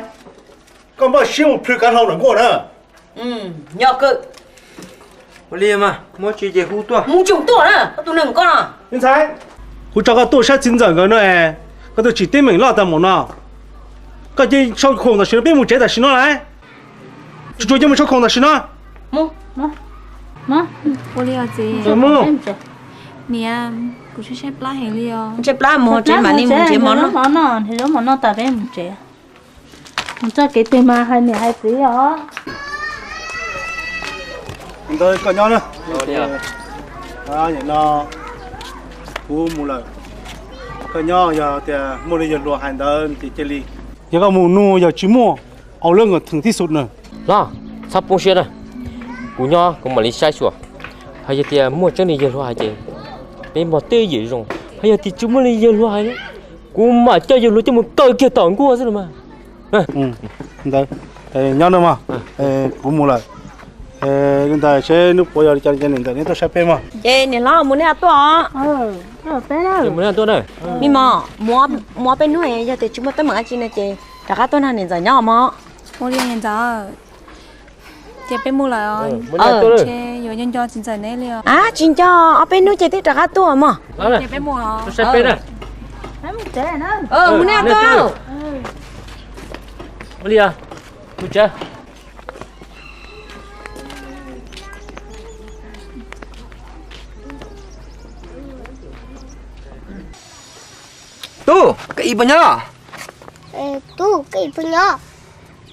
Còn bao nhiêu một thứ cá hậu nữa过nữa. Nhờ cự. Ôi liêm à, mua chỉ về hú tua. Mua chung tua nữa, tụi nừng con à. Nhân thái, cú cho cái tua sát chính dẫn cái nữa à. Cái tua chỉ tên mình lo tầm một nào. Cái gì sau khổng là xin biết một chế là xin nó lại. Chú cho mình sau khổng là xin nó. Mua, mua. Ô liều chị. Rồi mua. Nè, cô chú xếp lá hay liều. Xếp lá mua chế mà đi mua chế món nó. Món nó, thì đó món nó ta bé một chế. Một cho cái tên mà hai này hai tí đó. Rồi còn nhau nữa. Rồi đi à. À, vậy nó cú mù lời cái nhỏ giờ thì mua đi giờ lúa hành đơn thì chơi đi giờ có mù nu giờ chỉ muaเอาเรื่องถึงที่สุดเลย lo sắp bông xe rồi cú nhỏ cũng mà đi sai sủa hay giờ thì mua chân đi giờ luôn hay chị bên mà tê gì rồi hay giờ thì chúng mới đi giờ luôn hay đấy cú mà chơi giờ luôn cho một cây kia tỏng cua rồi mà đấy nhỏ nữa mà cú mù lời chúng ta sẽ lúc bây giờ cho nên nên tôi sẽ phê mà chị này lo muốn ăn to muốn ăn to đây mi mò mua bên nuôi giờ thì chúng ta mở chi này chị cả các tuần này giờ nhỏ mà mua đi hiện giờ chị bên mua lại chị rồi nhân cho chính giờ này liền à chính cho ở bên nuôi chị thì cả các tuần mà chị bên mua tôi sẽ phê đây muốn ăn to đi à tôi chơi Tu, cái gì vậy nhá? Tu, cái gì vậy nhá?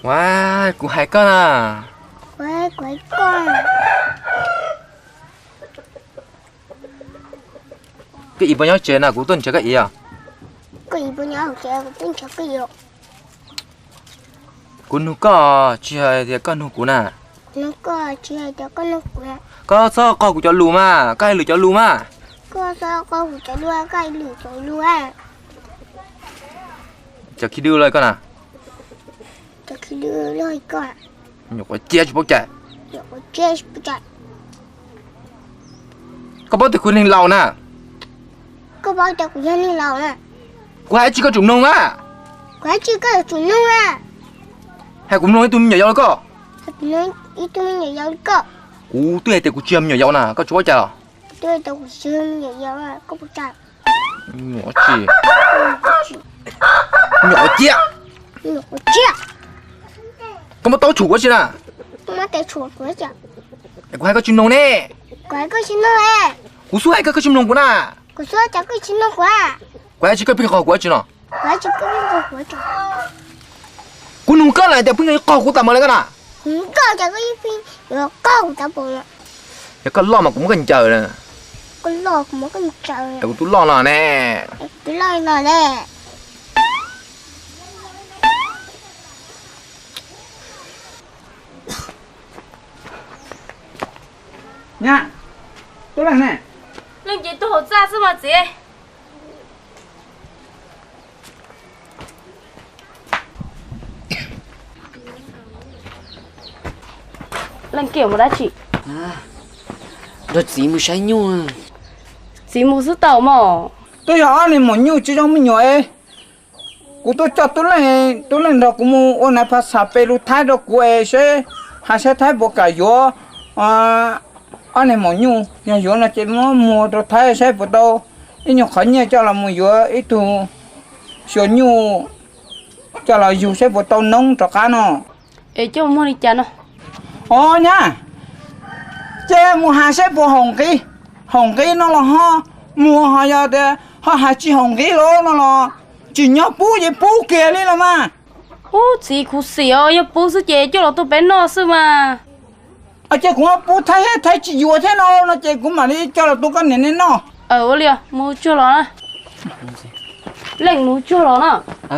Wow, của hai con à? Wow, của hai con. Cái gì vậy nhá? Chơi nào của tuần chơi cái gì à? Cái gì vậy nhá? Chơi của tuần chơi cái gì? Của nó có chơi thì con nó của nè. Nó có chơi thì con nó của. Có sao con của cho lù mà, cái lù cho lù mà. Có sao con của cho lù, cái lù cho lù à? Chờ khi đưa lời con à? Chờ khi đưa lời con. Nhổ có chết chứ bố chạy. Nhổ có chết chứ bố chạy. Có bao nhiêu khuyên hình lầu nè? Có bao nhiêu khuyên hình lầu nè? Có ai chỉ có chúng nông á? Có ai chỉ có chúng nông á? Hay cũng nói tôi nhỏ dâu cơ? Hay nói ít tôi nhỏ dâu cơ? Cú tôi hay tôi chiêm nhỏ dâu nè, có chú bố chạy à? Tôi chiêm nhỏ dâu nè, có bố chạy. Nhỏ chị. Nhỏ chia. Nhỏ chia. Có một tao chủ quá chứ nè. Có một tao chủ quá chứ. Có hai cái chim nông nè. Có hai cái chim nông nè. Cú số hai cái chim nông của nè. Cú số hai cái chim nông của à. Có hai chỉ cái pin khẩu của chứ nè. Có hai chỉ cái pin khẩu của chứ. Cú nung cái này thì pin khẩu của tao mà lấy cái nè. Không có cho cái pin rồi có của tao bồi nè. Cái lo mà cũng cần chờ nè. Con lo cũng cần chờ nè. Cái tôi lo là nè. Tôi lo là nè. Nha, tôi làm nè. Lần chị tôi hỗ trợ sao mà chị? Lần kiểu mà đã chị. Rồi gì mới sai nhau à? Chị mua sữa tàu mà. Tôi hỏi này một nhiêu chứ không mới nhỏ ấy. Cô tôi cho tôi lên đó cũng mua ôn này phải sạp bê lúc thái đó của ấy sẽ hay sẽ thái bộ cả gió anh này một nhiêu nhà gió là chỉ mua đồ thái sẽ bộ đâu ít nhiều khó nhẹ cho là mua gió ít tu số nhiêu cho là dù sẽ bộ tàu nông cho cá nó. Ê cho mua đi chả nó. Nha. Chế mua hai sẽ bộ hồng ký nó là ho mua họ giờ để họ hai chỉ hồng ký luôn nó là chỉ nhớ bú gì bú kia đi là mà. Ô chị khu xỉu yêu bố sư chế cho nó tôi bé nó sư mà. Chế cũng bú thấy chỉ vừa thế nó chế cũng mà đi cho là tôi có nền nó. Ô liều mua cho nó nè. Lệnh mua cho nó nè.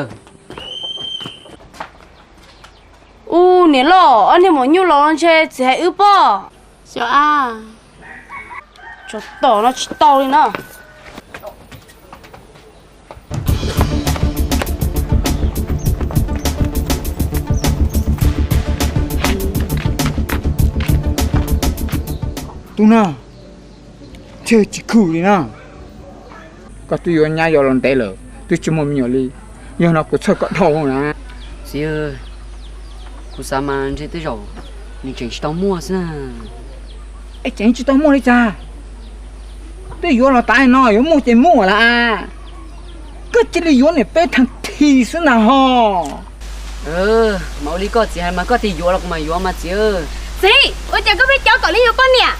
Nè lo anh em muốn nhiều lo anh chơi chỉ hay ướp bò. Sao à? Cho tao nó chỉ tao đi nè. Tu na, chơi chỉ khử đi na. Có tôi vô nhà vô lần tệ lợ, tôi chỉ muốn nhỏ đi, giờ nó có sợ có đầu nè. Chị ơi, cô sao mà chơi tới rồi, mình chỉ tao mua sao? Ấy chẳng chỉ tao mua đi cha. Tôi vô là tại nó, vô mua chỉ mua là. Cứ chỉ đi vô này bé thằng thì sao nào hò. Mau đi có chị hay mà có thì vô là mà vô mà chị ơi. Chị, ôi chàng có biết cháu cậu đi vô con nè.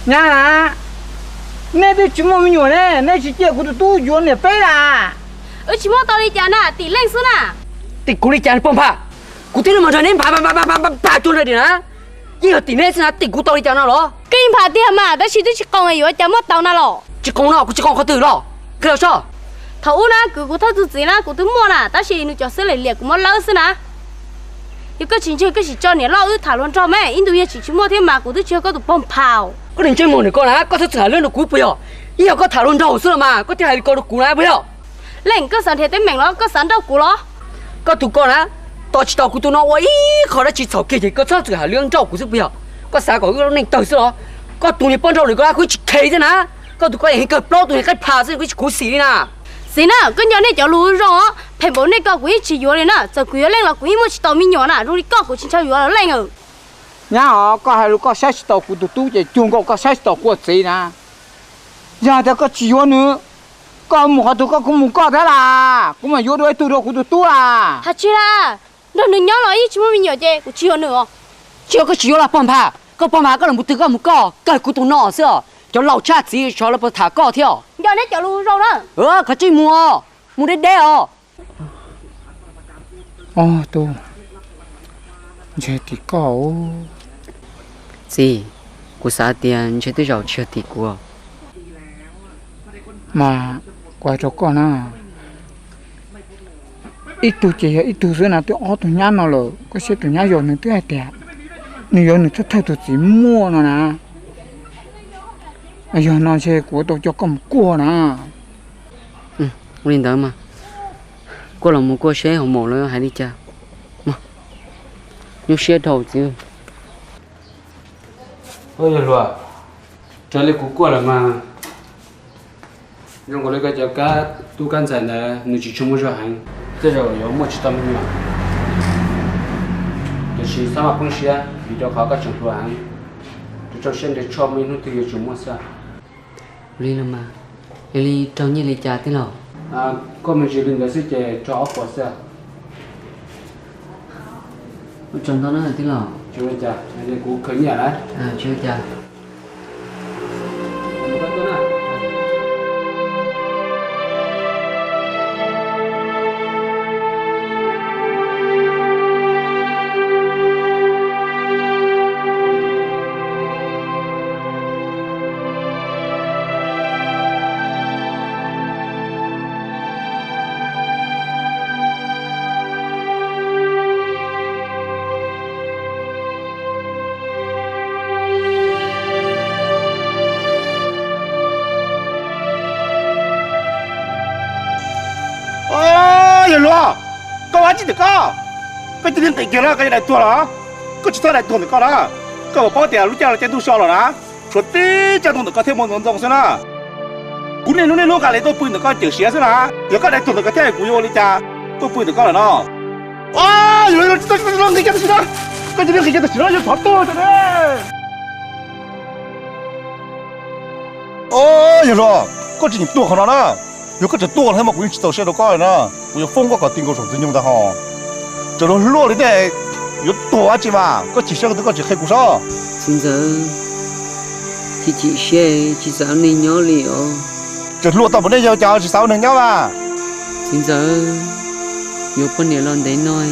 Nha là nè tôi chỉ mua nhiều nè, nè chỉ chơi của tôi vô nè bé là. Chỉ mua tao đi chả nè, tỷ lên xuống nè. Tỷ cô đi chả bông phà, cô thấy nó mà cho nên phà cho nó đi nè. Chỉ là tỷ lên xuống nè, tỷ cô tao đi chả nó đó. kinh phá tiền mà đó chỉ tôi chỉ còn ấy cho mất tàu nào lọ chỉ còn có từ lo cái là sao thấu na cứ thấu từ gì na cứ tôi mua nè đó chỉ nó cho sữa liệt cũng mất lâu xí nè cái chuyện chơi cái chỉ cho nè lo ư thả luôn cho mẹ in tụi chỉ mua thêm mà cũng tôi chưa có tụi bom phào có định chơi mồm này con á có thể thả lên được cú bây giờ yêu có thả luôn đầu xưa mà có thể hay có được cú này bây giờ lên có sản thì tới mình nó có sản đâu cú lo có tụi con á tao chỉ tao cú tụi nó ấy khó đã chỉ thầu kia thì có sao thử hả lương trâu cú bây giờ có sao có cái nên từ xưa có tụi này bón trâu này có cứ chỉ thấy thế nè có tụi con này cái pro tụi này cái phá chứ cái cú xí nè xí nè cái nhỏ này cháu lú rồi á phải bố này có quý chỉ vô lên nè giờ quý lên là quý mua chỉ tao mi nhỏ nè rồi có của chính cháu vô lên rồi nhá họ có hai lúc có sai tàu của tụi tôi chung có sai tàu của gì nè giờ thì có chỉ vô nữa có một tụi có cũng một có thế là cũng mà vô đôi tụi đồ của tụi tôi à hả chị là nó đừng nhớ nói chỉ mua mi nhỏ chứ của chị nữa chưa có chỉ vô là bom phá có là một thứ có một cái của tụi nó xưa cho lão cha gì cho là bớt thả co theo giờ này cháu lú rồi đó có chỉ mua đến đây tôi chơi thì có gì của xã tiền chơi tới giàu chơi thì của mà quay cho con à ít tu chỉ ít tu rồi nào tôi ở tụi nhá nó rồi có sẽ tụi nhá rồi nữa tôi hay đẹp nếu nữa tôi tụi chỉ mua nó nè giờ nó chơi của tôi cho con cua nè linh đó mà cô là một cô xe hồng mộ nó hay đi cha mà nhưng xe đầu chứ ôi giờ rồi trở lại của là mà trong cái cái cái tu can sản là người chỉ chung một giờ hành thế rồi có một chỉ tâm nhiều để chỉ sao mà không xia vì cho họ các trườngtua hành cho xem để cho mình nó tự chúng một sao đi là mà đi trong như lấy cha thế nào có mình chỉ định là sẽ chơi cho ốc của sao trong đó nó là thế nào chưa cha nên cũng khởi nhà đấy chưa cha có ai chỉ được cái chuyện tình kia là cái này tua đó có chỉ này tua được có đó có bảo tiền lúc cha là trên tu sò rồi đó số tí cha tu được có thêm một đồng xem nào cú này lúc cái này tôi bùn được có tiểu xía xem nào giờ cái này tu được có thêm cú vô đi cha tôi bùn được có là nó rồi tôi cái cái gì đó cái chuyện kia tôi chỉ nói cho thôi đấy rồi có chuyện tua không đó有个只多了，他们估计到现在搞的呢，我有风搞定个手指用的哈，这种落的得有多少斤嘛？个几十个都个只黑骨烧。现在thì chị xe chị sao nên nhớ liệu chỉ lúa tao bữa nay giờ chỉ sao nên nhớ mà xin giờ nhiều con này lần đấy nói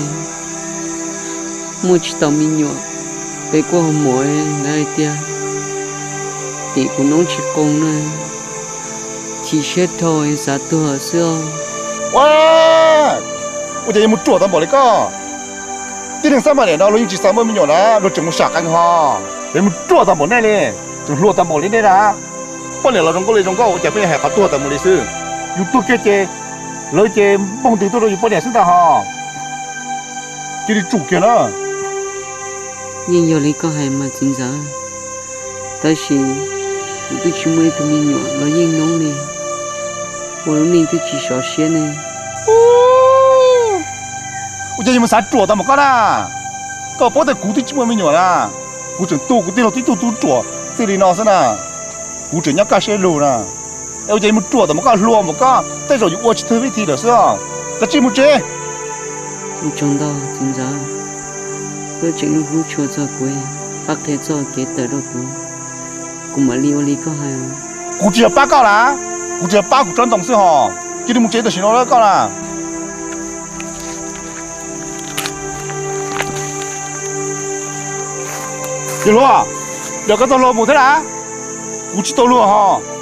mua chỉ tao mình nhỏ để qua hôm mỗi ngày tia thì cũng nóng chỉ con này chỉ xe thôi giá tua xưa wow bây giờ một chuột tao bỏ đấy co tí đường sao mà để nó luôn chỉ sao mà mình nhỏ đó rồi chừng một sạc anh ho để một chuột tao bỏ này đi chừng lúa tao bỏ lên đây đã bọn này là trong có chỉ phải hẹn cả tua tao một đi sư dùng tua kia chơi lỡ chơi bông từ tôi rồi dùng bọn này sức ta ho chỉ đi chủ kia đó nhưng giờ lấy có hay mà chính giá ta chỉ tôi chỉ mới tụi mình nhỏ nó yên nóng đi我们都去小学呢。我这你们啥做的么干啦？搞包的古的怎么没有啦？古整多古的老地都做，这里闹是呢？古整要干些路呢？哎，我这你们做的么干路么干？再说有我去特别提的是啊，这这么这？我长大真早，我整个古做做鬼，白天做给得到古，古嘛里我里个还。古只要八搞啦。我这八股转动是哈，今天我接的行了搞啦。一路啊， giờ có tao lo một thế đã cú chỉ tao lo hả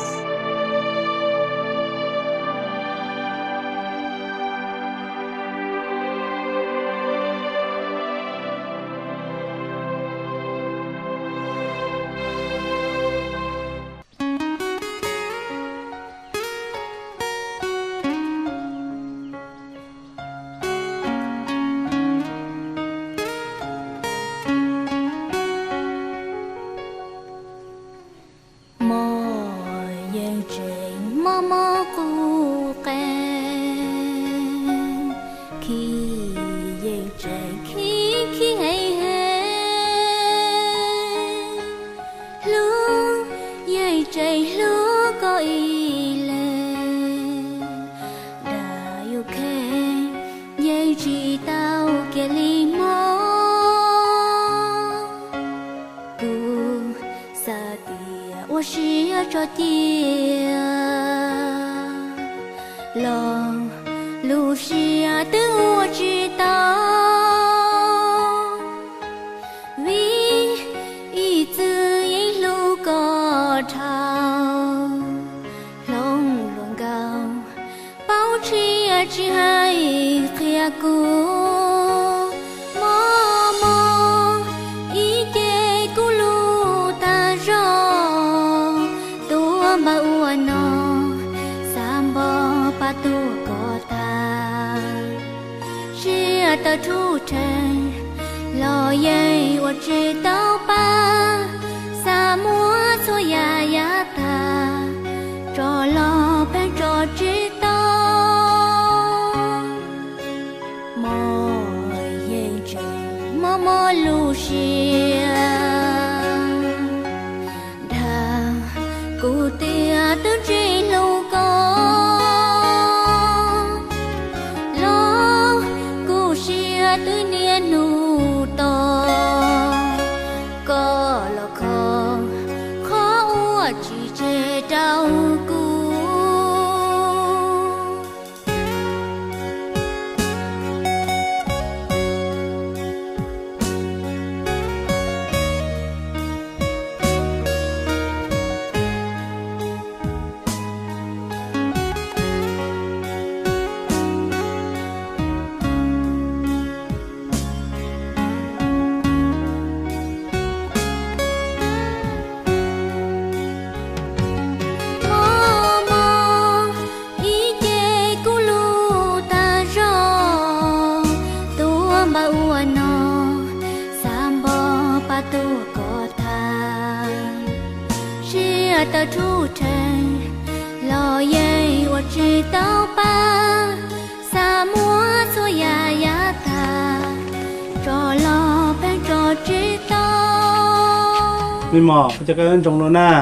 nhưng mà chắc cái trong đó nè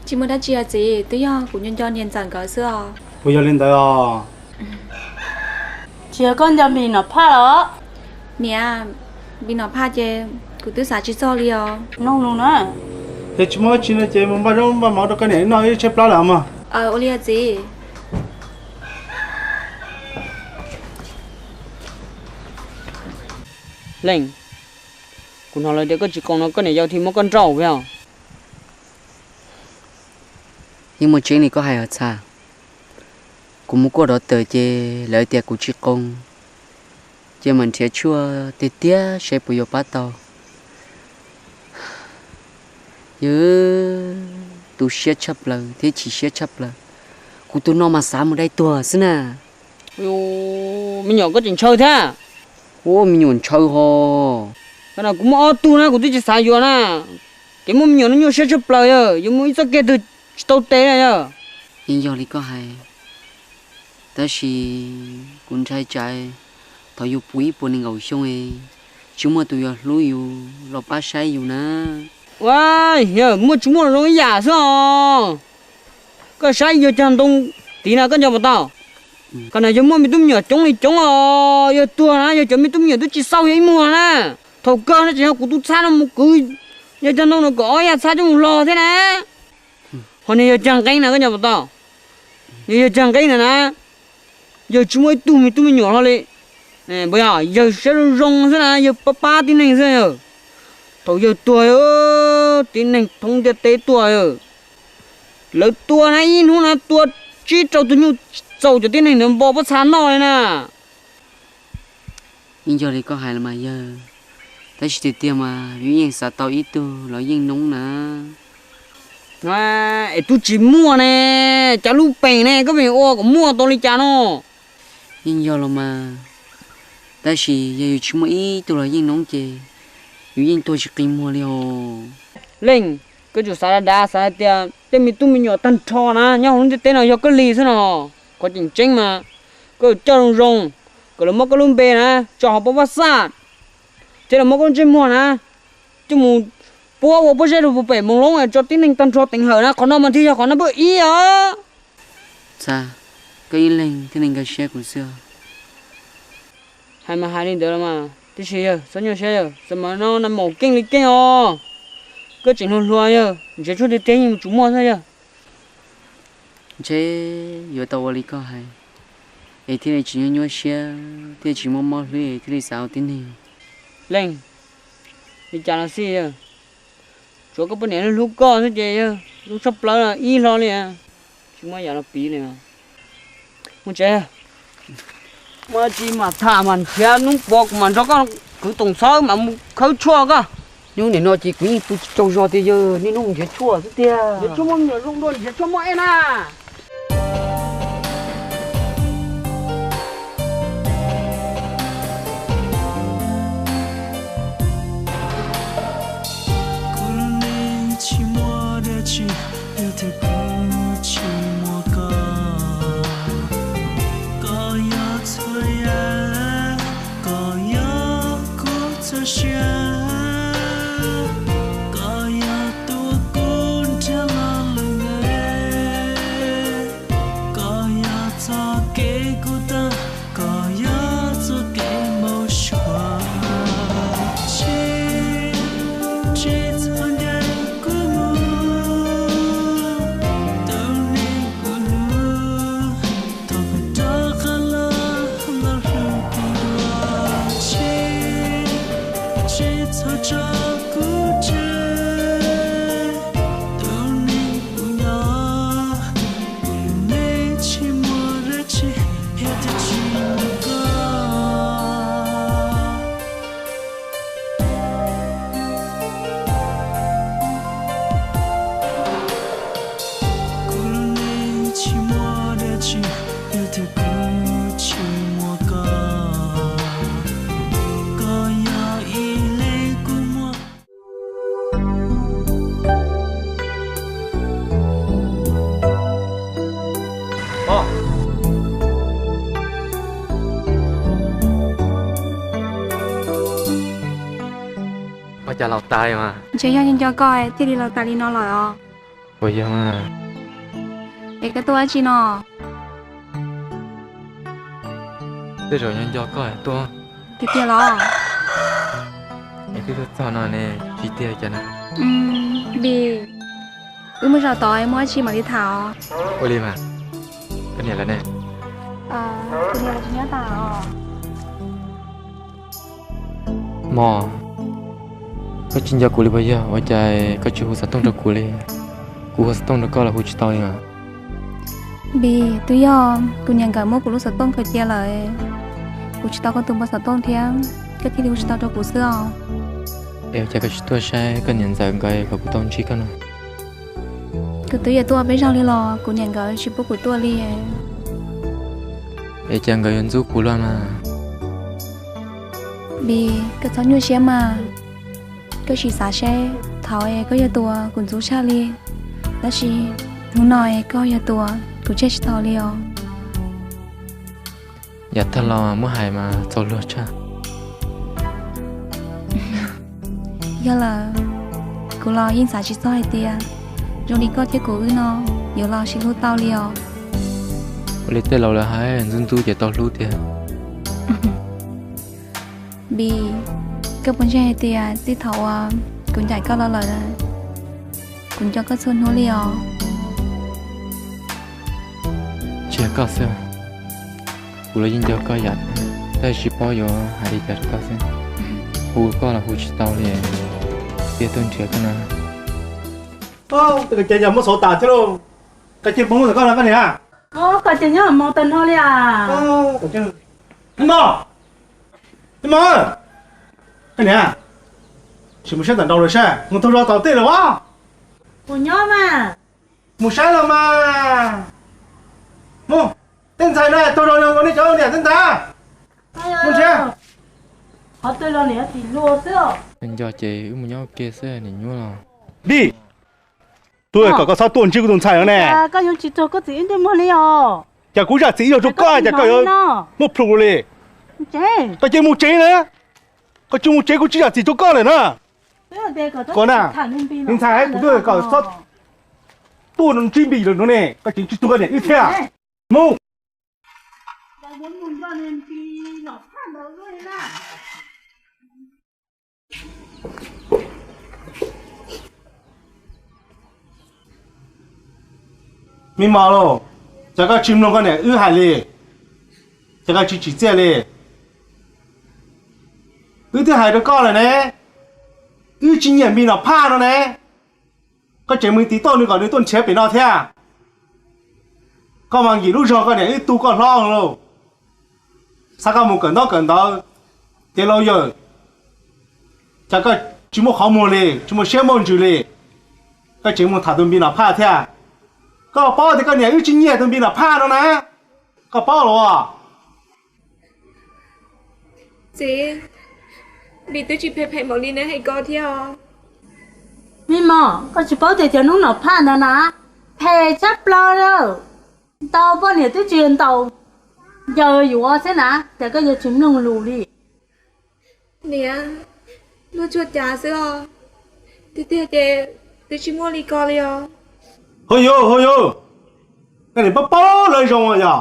chị muốn đã chia gì tôi do cũng nhân cho niên sản cả xưa bây giờ lên tới à chia con cho mình nó phá đó nè mình nó phá chứ cũng tôi xả chỉ so li à nông luôn á thế chúng mới chỉ là chơi mà bao nhiêu mà được cái này nói chép lá làm mà ô li gì lên cũng nói là để có chỉ còn nó cái này giao thì một con trâu phải không nhưng mà chuyện này có hay ở xa cũng muốn có đó tới chơi lợi tiệc của chị con chơi mình sẽ chua tê tía sẽ bùi vô bát tàu chứ tôi sẽ chấp lần thế chỉ sẽ chấp lần cũng tôi nó mà sáng một đây tua xí nè mình nhỏ có chuyện chơi thế ô mình nhỏ chơi hồ cái nào cũng mua tu na cũng tôi chỉ xài vô na cái mình nhỏ nó nhiều sẽ chấp lời à nhưng mà ít cái từ tàu té này à nhưng giờ thì có hay đó là con trai trai thằng yêu quý bọn mình ngầu xong ấy chúng mà tụi lúa yêu lọ ba sai yêu na wow giờ mua chúng mà lúa giả sao cái sai yêu chẳng đông tí nào cái nhau mà tao cái này chúng mà mình tụi nhỏ chống thì chống à giờ tua na giờ chúng mình tụi nhỏ tụi chỉ sau vậy mua na thầu cơ nó chỉ học của tụi xa nó một cứ giờ chẳng đông nó có ya xa chúng lo thế này hôm nay giờ chẳng cái nào cái nhau mà tao giờ chẳng cái này nè giờ chúng mới tụi mình nhỏ thôi nè bây giờ sẽ rong thế này giờ ba tí này thế thôi giờ tuổi ơ tin này thông điệp tế tuổi ơ lỡ tuổi này nó là tuổi chỉ trâu tụi nhau trâu cho tin này nó bỏ bắt sáng rồi nè nhưng giờ thì có hại là mà giờ thấy chỉ tiền mà ví dụ sao tao ít tu nó yên nóng nè à tôi chỉ mua nè chả lúc bèn nè có vẻ ô cũng mua tôi đi chả nó nhưng giờ là mà ta chỉ giờ chỉ mua ít tôi là yên nóng chê ví dụ tôi chỉ cần mua liều lên cái chỗ sao đa sao tiền tiền mình tu mình nhỏ tan trò nè nhau không tên nào giờ cái lì thế nào có chính chính mà cái cho rong rong cái là mất cái lùm bè nè cho họ bắt sát thế là mất con chim mua nè chim mua bố bố sẽ được bố bể mông lông này cho tính linh tan trò tính hở nè còn nó mà thi cho còn nó bự ý á sao cái linh thì linh cái xe của xưa hai mà hai linh được mà tí xe sao nhiều xe rồi sao mà nó nằm màu kinh lịch kinh à cứ chỉnh luôn luôn rồi chế chút đi tên nhưng chúng mua thôi chế giờ tàu đi có hay ấy thì chỉ nhớ xe thì chỉ mua thôi thì sao tin này lên đi chả là gì rồi chỗ cái bên này lúc co thế chứ lúc sắp lỡ là y lo liền chúng mới giờ nó bí này mà muốn chế mà chỉ mà thả mà theo nung bọc mà cho con cứ tổng số mà khâu chua cơ nhưng này nó chỉ quý trâu giò thì giờ nên nó không chế chua thế tia chế chua mong nhớ rung đôi chế chua mọi em à chả lọt tai mà chế cho coi thì đi lọt tai đi nó lại à bây giờ mà cái tôi chỉ nó bây giờ nhân cho coi tôi cái kia lo cái tôi nào nè chi tiêu cho nó bị mới giờ tối mới chỉ mà đi thảo ôi đi mà cái này là nè cái này là chỉ nhớ tao mò có chuyên gia của lý bây giờ ở trái có chú sát tông cho của lý của sát tông nó có là hỗ trợ à bị tôi giờ tôi nhận cả mỗi của lúc sát tông phải chia lại hỗ trợ có từng bao sát tông thêm cái thì hỗ trợ cho của xưa em chắc cái tôi sẽ cái nhận dạng cái của tông chỉ cái nào cái tôi giờ tôi bây giờ đi lo của nhận cái chỉ của tôi đi em chẳng cái nhân giúp của lo mà bị cái sao như xe mà cái chỉ xả xe tháo cái giờ tua cũng rú cha li đó chỉ muốn nói cái giờ tua cũng chết tháo li à giờ thật lo muốn hại mà cho lừa cha giờ là cô lo yên xả chỉ soi tia rồi đi có thể cố nó giờ lo chỉ lúc tao li à lấy tên lâu là hai dân tu chỉ tao lú tia bị cái vấn đề thì tí thầu cũng chạy cao là cũng cho các xuân hô liều chỉ có xem u lấy cho có giặt tại chỉ bao giờ hai đi giặt có xem u có là u chỉ tao liền tia tuần trẻ cái nào cái chơi giờ mất số tạt chứ đâu cái chơi bóng là con là cái này à cái chơi nhá mò tên thôi à cái chơi em mò cái này à chỉ một xe tận đầu rồi xe một thằng rau tàu tê rồi quá của nhớ mà một xe rồi mà mua tên sai này tôi rồi đi chơi nè tên ta một xe họ tôi lo nè thì lúa xưa nên giờ chị một nhau kia xe này nhua nào đi tôi có sao tuần chưa có tuần sai nữa nè cái giống chỉ cho có gì để mua đi à chả cú chả chỉ cho chú coi chả coi một phụ đi cái chơi một chế nữa cái chơi một chế cũng chỉ là chỉ cho coi này nữa còn à hiện tại cũng tôi có sao tôi nó chuẩn bị được nó nè cái chính tôi cái này ít thế à mu mình bảo rồi, chắc cái chim nó cái này ư hại liền, chắc cái chỉ chết liền, ư thứ hai đó con này nè, ư chính nhận mình nó pha nó nè, cái chuyện mình tí to nữa còn nữa tuần chế bị nó thế à, con mang gì lúc rồi cái này ư tu con lo rồi, sao cái một cần đó, thế lâu rồi, chắc cái chỉ một khó mua liền, chỉ một xe mòn chịu liền, cái chuyện một thằng tuần bị nó pha thế à. Có bao thì cái nhà ưu chính nhẹ tụi mình là pha đó nè, có bao rồi à? Chị, bị tôi chỉ phê một ly nữa hay có theo? Nhưng mà có chỉ bao thì nó nó pha đó nè, phê chấp lo đâu, tao bao nhiêu tôi truyền tàu, giờอยู่thế nè,แต่ก็จะชิมลงรูดิ Nè, nó chuột trà xưa, tôi chỉ mua ly co đi à? Thôi yo, cái này bao lời rồi à?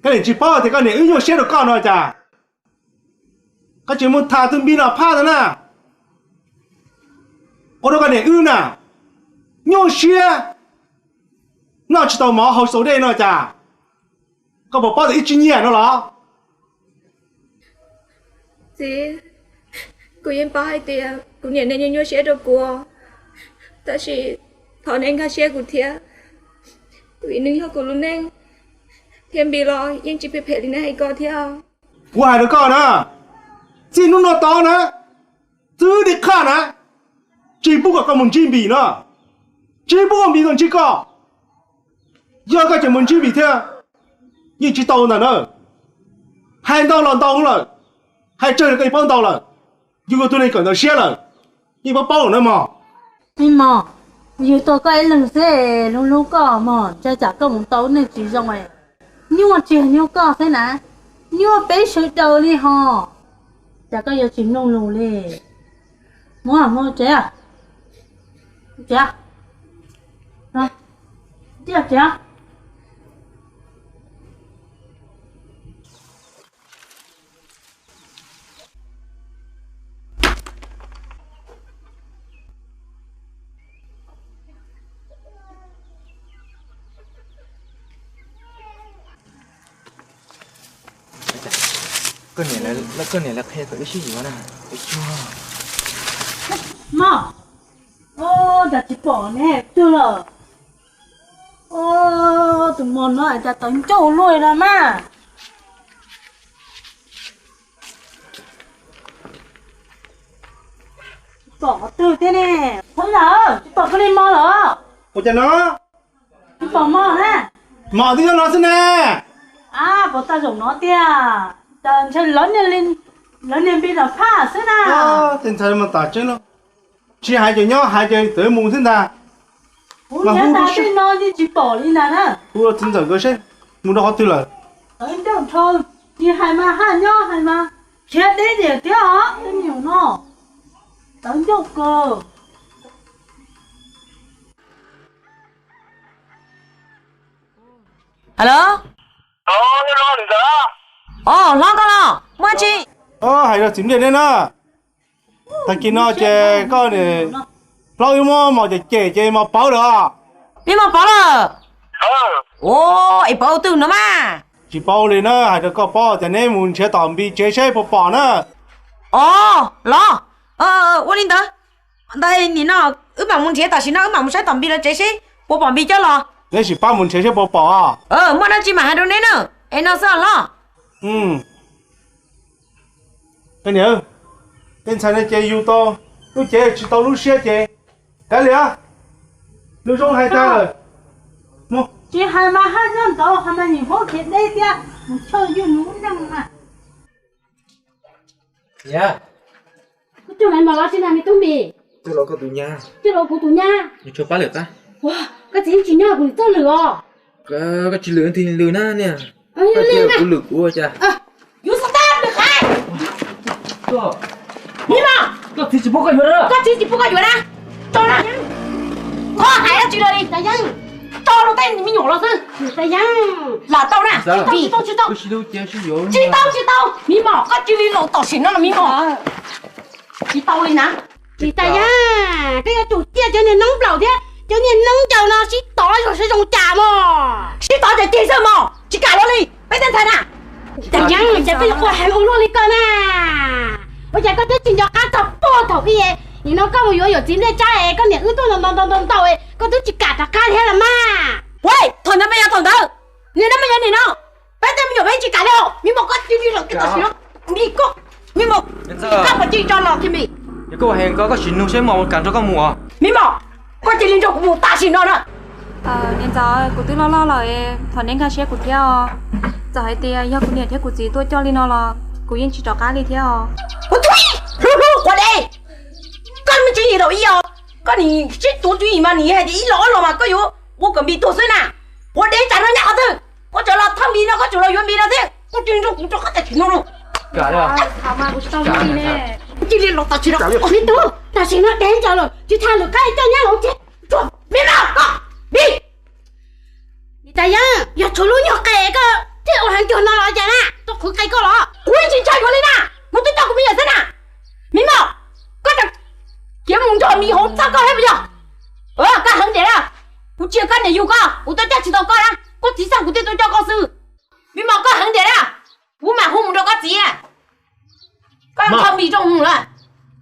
Cái này chỉ bao thì cái này ưu xe được con rồi chả? Cái chuyện muốn thả tụi mình là pha đó nè, ở đó cái này ưu nè, nhau xe, nó chỉ tao máu hậu số đây rồi chả? Có bao thì ít chuyện nhẹ nó là? Chị, cô yên bao hai tiền, cô nhận nên nhau xe được cô, ta chỉ thọ nên cái xe của thia, vìนึงเขาก็รู้แน่เทียมบีรอยังจีไปเพลินให้ก็เที่ยว Hoài được con à? Xin nó to nè, chứ đi khá nè, chỉ不过个门金币呢，只不过比人只个，要个就门金币的，一直到哪呢？还到了到了，还真是给帮到了，如果对你感到谢了，你不包了吗？ nhưng mà dù tôi có lần xe lúc lúc có mà cha chả có một tấu nên chỉ trong này nhưng mà chỉ nhiều có thế nào nhưng mà bé sợi đầu đi họ chả có giờ chìm nông lù đi mua chế à rồi chế cái này là khe cái gì vậy nè, cái chua. mà ô đã chỉ bỏ nè chưa rồi ô tụi mình nói đã tấn châu luôn rồi mà bỏ từ thế nè thôi giờ bỏ cái lên mò rồi Ủa chả nó? bỏ mò nè Mò thì cho nó xin nè. À bỏ ta dùng nó tia tao chơi lớn lên bây giờ phá thế nào Tên sao mà tạt chứ nó? Chỉ hai chơi nhau hai chơi tới mùng thế nào? Mà hú ta chơi nó đi chỉ bỏ đi nè nè hú là tên sao cơ chứ? Mùng đó khó tư lời. Đấy đâu thôi đi hai nhau hai mà chết đấy để tiếc hả? Em hiểu nó đánh đâu cơ Alo? Lo được đó. Lo con lo, mua chị. Hay là chìm điện lên á. Thằng kia nó chơi con này, lo yêu mà chơi mà bảo được à? Đi mà bảo được. Ấy bảo từ nó mà. Chỉ bảo lên á, hay là có bảo thì nên muốn chơi tạm bị chơi bỏ nữa. Lo, 我领导，但你那200蚊钱，但是那200蚊钱当兵了这些，我旁边叫了。你是8蚊钱些宝宝啊？我那只买还多呢，那算了。cái nhớ bên trái này chơi yêu to lúc chơi chỉ tao lúc xe chơi cái lẽ lúc trong hai ta rồi mua chỉ hai mà hai năm đó hai mà nhiều vô thiệt đây kia chơi yêu nú năng mà dạ chỗ này mà lo trên này mi tụi mì Chứ nó có tụi nhà chỗ đó của tụi nha Như cho bá lửa ta wow cái gì chỉ nhau của tao lừa Cái chỉ lửa thì lửa na nè Cái kiểu của lửa của cha yêu sao ta được hay mi mà có thì chỉ bốc cái đó có chỉ bốc cái đó cho nó có ai đó chỉ rồi đi đại nhân cho nó tên mình nhỏ nó chứ đại nhân là tao nè chỉ tao chỉ tao mi mà có chỉ nó tao xin nó là mi mà chỉ tao đi nè chỉ đại nhân cái chủ kia cho nên nóng bầu thế cho nên nóng chầu nó chỉ tỏ rồi sẽ dùng trà mà chỉ tỏ để chơi sao mà chỉ cả nó đi bây giờ thế nào đại nhân giờ bây giờ hay uống luôn đi con à bây giờ có đứa chuyện cho cá thập bò thầu cái gì你那干我有金在家哎，跟你耳朵弄到哎，我都去嘎着嘎天了嘛。喂，同他们要同的，你那么人你呢？反正没有人去嘎了，你莫个丢丢了，给他行了，你莫，干我这招了，听没？你给我喊个行动先嘛，我赶着个么？你莫，我这里就我大行了呢。nên giờ cô tôi lo rồi thằng nên khai xe của theo giờ hay tiền do cô nhận theo của gì tôi cho lên nó là cô yên chỉ cho cá đi theo我呸！我嘞，干么这些都一样，干你这多注意嘛？你还得一老嘛？个有我隔壁多岁呢，我得站着伢子，我叫了汤米那个叫了圆米那的，我真着我这还在听着了。干了。好嘛，我知道你呢。这里老大去了，我没懂，但是那点着了，就他了，该叫伢老姐，做明白啊？你，你大人要出路要改个，这我还叫那老姐呢，都可改个了，我已经查过了呢，我都找过没有事呢，明白？个这，节目叫猕猴咋搞还不要？干很点了，我只干点有干，我到家知道干了，我地上我对都叫告诉，明白？干很点了，我买红木这个钱。干汤米中了，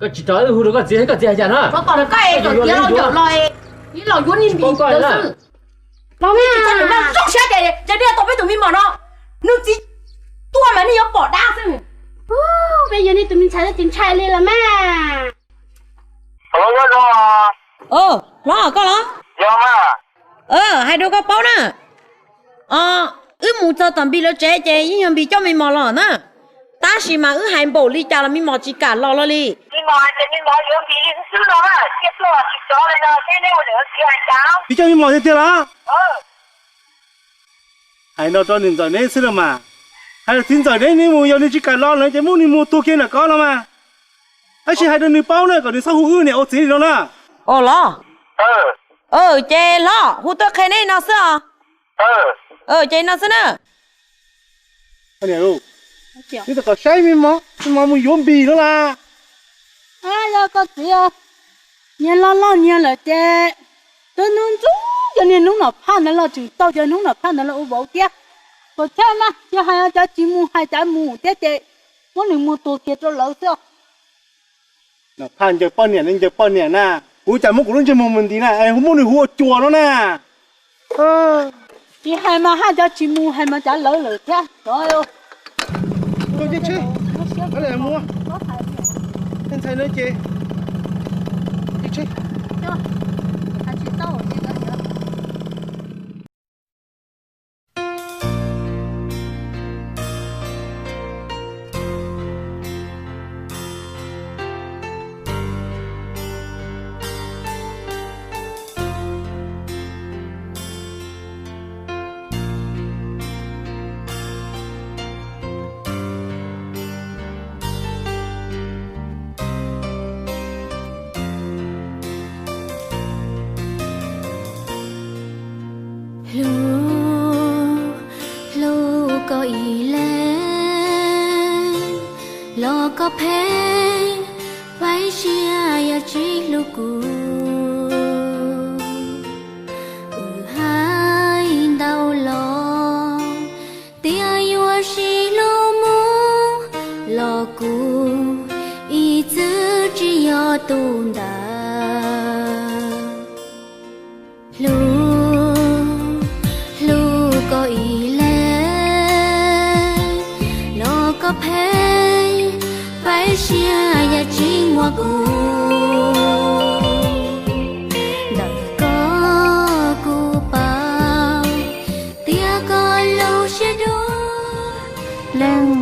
个只找胡多个钱个钱呢？我搞了盖个别老有来，你老有你比的是，老妹这里那中下的，这里倒被对面嘛了，你只多嘛你要保大声。哦，bây giờ này tụi mình xài được tiền trai lên là mà. Lo có lo. Hai đứa có bao nè. Một giờ tầm bị nó chế nhưng mà bị cho mình mò lò nè. Ta chỉ mà hai bộ đi chả là mình mò chỉ cả lò đi. Mình mò dưỡng bị xử nó à, tiếp nó chỉ cho lên nó, thế nên mà nữa thì sao? Đi cho mình mò thế tiền á? Ai nó cho nên giờ nên xử mà. Hay là tin giờ đấy nếu mua yêu chỉ cả lo nữa, chỉ muốn đi mua tu kia là có了嘛。而且还得你包呢，搞你上户呢，我自己了呢。lo. Chế lo, hút tôi khai này nó sao? Chế nó sao nè? Anh hiểu.你这个下面嘛，嘛没用笔了啦。哎呀，个子呀，年老年了这，都弄中，就年弄了判的了，就到就弄了判的了，我冇爹。我天呐，这还要叫节目，还在母爹爹，我连母多给着老少。那判就半年，人就半年呐。我在么个人就没问题啦，哎，我么你我做了呢。你还嘛还叫节目，还嘛叫老老天，哎呦。快点去，快点摸。现在那姐，你去。他去找我这个。có phê vai chia ya chỉ lu cu hai đau lo tia yo shi lu mu lo cu y zư chỉ có tuôn đã lu lu có ý lẽ nó có phải chia ya chỉ mua cũ đời có cũ bao tia có lâu sẽ đôi lên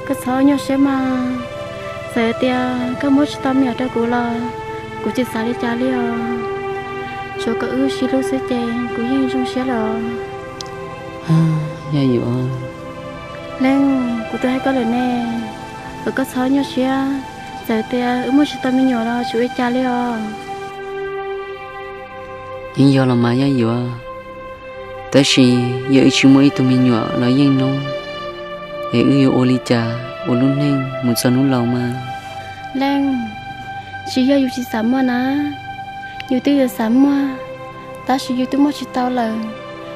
cái số nhau sẽ mà giờ tia cái mốt tâm nhà đó của là của chị xài đi trả liền cho cái ư xí lúc sẽ chơi của yên trong xe rồi dạ dữ lên của tôi hay có lời nè ở cái số nhau sẽ giờ tia mốt tâm nhỏ đó chú ấy trả liền nhưng do là mà dạ dữ tới khi giờ chỉ mới tụi mình nhỏ nói yên nó để ư ô ly trà ô luôn nên một số nút lâu mà lên chỉ giờ chỉ sắm mà ná nhiều tư giờ sắm mà ta chỉ yêu tôi một chút tao là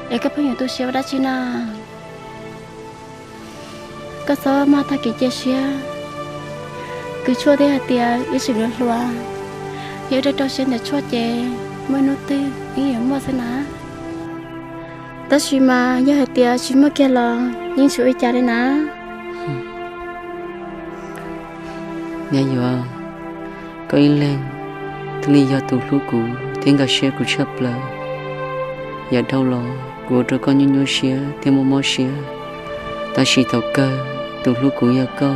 để các朋友tôi xéo đã chứ na cái số mà ta kể chia cứ chua thế hả tia ít sự lớn loa giờ đây tôi sẽ để chua chè mới nốt tư ý hiểu mà thế ná ta chỉ mà giờ hả tia chỉ mà kia là nhưng sự ấy trả đấy ná nhà dữ có yên lên từ lý do tụ lúc cũ tiếng gà xe của chấp là giờ đâu lo của đứa con như xe thêm một món xe ta chỉ thầu cơ tụ lúc cũ giờ co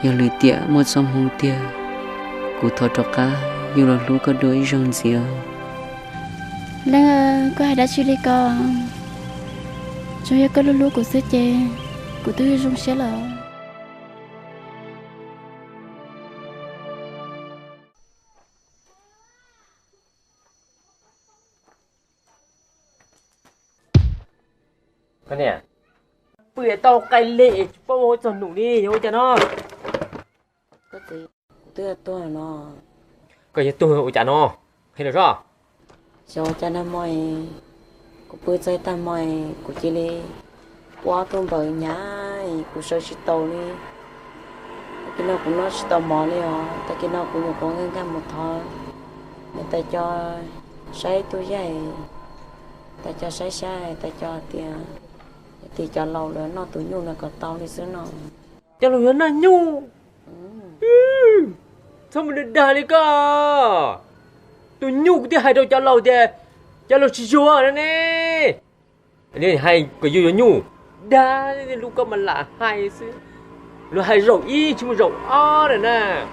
giờ lười tiệt một xong hông tiệt của thọ trọ cá giờ là lúc có đôi rong gì lên có ai đã chịu đi con cho giờ có lúc của sếp chè của tôi rong xe là cái này bữa tao cay lệ bao giờ nụ đi thôi cho nó có gì tôi tôi nó cái gì tôi ôi chả nó hay là sao cho cha nó mày có bữa chơi ta mày của chị đi qua tôi bởi nhái của sơ sĩ tàu đi cái nào cũng nó tò mò đi à tại cái nào cũng có ngang ngang một thôi người ta cho say tôi dậy ta cho say say ta cho tiền thì cho lâu nữa nó tụi nhu nó còn tao đi xứ nó cho lâu nữa nó nhu sao mình được đà đi cả tụi nhu cái hai đầu cho lâu thì cho lâu chỉ chúa nữa nè nên hay cái gì nhu đa lúc có mà là hay xứ rồi hay rộng y chứ mà rộng o này nè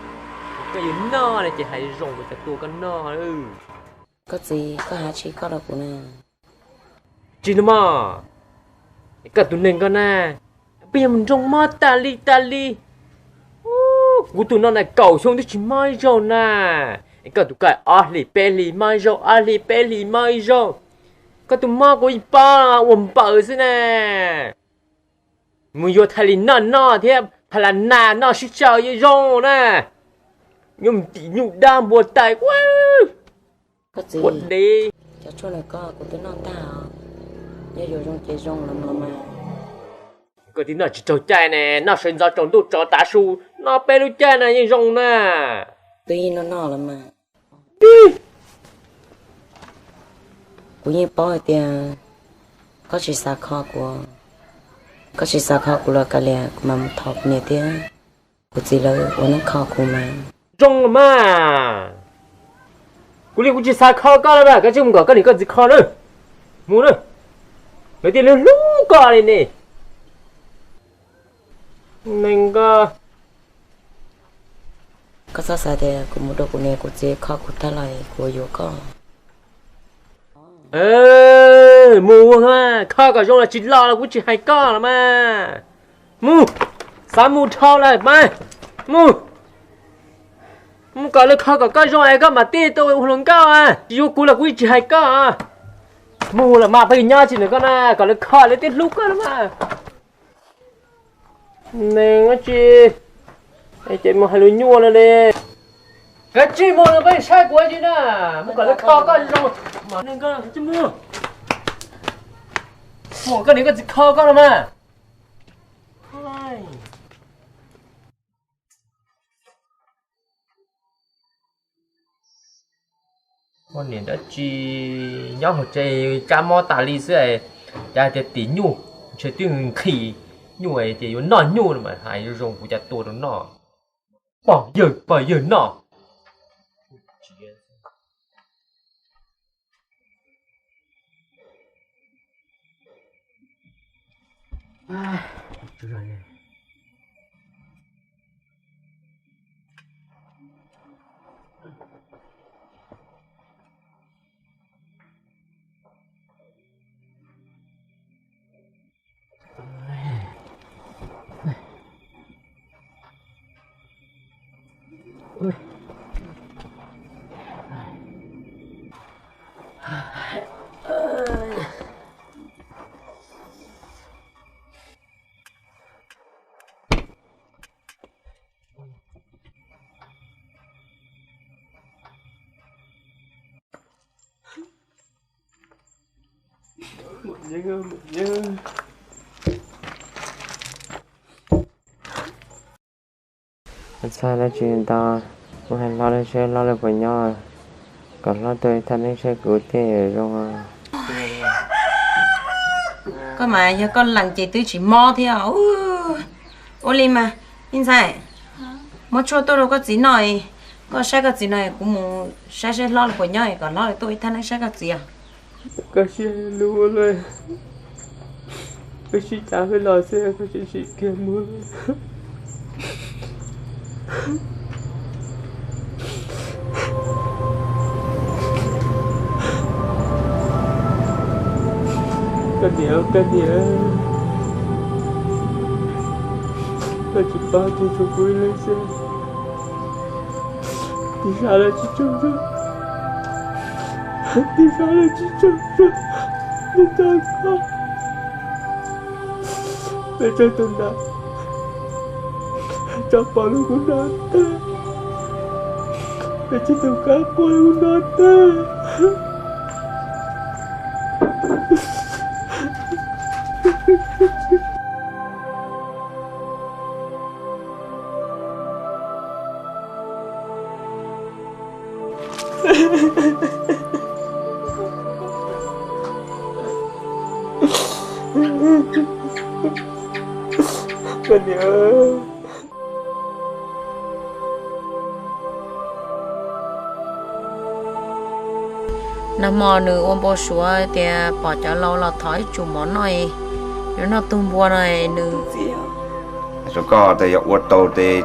cái gì no này chỉ hay rộng với cái tua con no có gì có hả chị có đâu của nè chị nó mà cả tụi nên con nè bây giờ mình trông mà ta li của tụi nó này cầu xuống thì chỉ mai rồi nè cả tụi cái ali peli mai rồi ali peli mai rồi cả tụi ma của ipa ôm bự thế nè mình vô thay li no thế thay là nà nó sẽ chờ vậy rồi nè nhưng tí nhụ đam buồn tay quá có gì buồn đi cho chỗ này có của tụi nó tao giờ vô trong chơi rong làm mà cái tí nó chỉ trâu chai nè nó sinh ra trong tụt trâu tá su nó bé lu chai này như rong nè tuy nó làm mà đi cũng như bao tiền có chỉ xa kho của là cái lẹ mà một thọc nè tiền của gì là của nó kho của mà rong mà cũng chỉ xa kho có là cái chứ không có cái gì có gì kho nữa mua nữa lấy tiền lên lú cò này nè mình có sao sao thì cũng một đồ của này của chị kho của ta lại của vô con mua ha kho cả rong là chỉ lo là cũng chỉ hay có là mà mua sao mua thao lại mà mua cả là kho cả cái rong này có mà tiền tôi không lớn cao à vô cũng là cũng chỉ hay có à mua là mà bây giờ chỉ nữa con à cả là kho lấy tiền lúc đó mà nên á chị mua hai lúa nhua là đi cái chị mua là cái sai của chị nè mua cả là kho cái rong mà nên con chị mua cái này cái gì kho cái mà con niệm đã chỉ nhau học chơi cha mò tả lý sẽ cha thì tí nhu chơi tiếng khỉ nhu ấy thì nó nhu mà hay dùng của cha tôi nó bỏ giờ nó Sao là chuyện to, một hành lo lên xe lo lên với nhau, còn lo tôi thân lên xe cứu thế rồi. Có mà giờ con lần chị tôi chỉ mò thôi à, Oli mà, in sao? Mà cho tôi đâu có gì nói, có sai cái gì này cũng muốn sai lo lên với nhau, còn lo lên tôi thân lên sai cái gì à? Cái xe luôn rồi, cái xe trả cái lò xe, cái xe kia mua. Cái nhớ là chỉ ba tôi cho vui lên xe thì sao là chỉ trông ra thì sao là chỉ trông ra nên tôi không để cho tôi đã cho bao lâu cũng đã tới để cho tôi cả bao lâu cũng đã tới con nhớ nó mò nữ ôm bò súa thì bỏ cho lâu là thói chủ món này nếu nó tung bùa này nữ gì số có thì uất tàu thì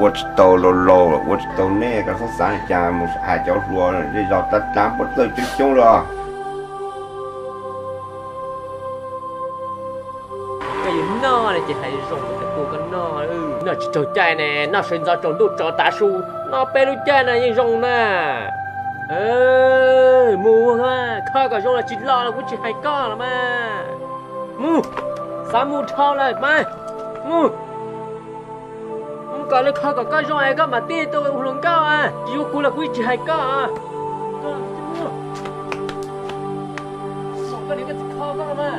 uất tàu lô uất tàu nè cái số sáng cha một hai cháu rùa đi dò tắt làm bất tử chút chung rồi cái gì nó này chỉ hay dùng cái cô cái nó chỉ trâu chai nè nó sinh ra trâu đốt trâu tá su nó bé đốt chai này như dùng nè mù ha khơi cả dùng là chỉ lo là cũng chỉ hay có là mà mù sao mù thao lại mai mù còn lấy khơi cả cái dùng này cái mà tê tôi uống lồng cao à chỉ cũng là cũng chỉ hay có à cái này cái khơi có mà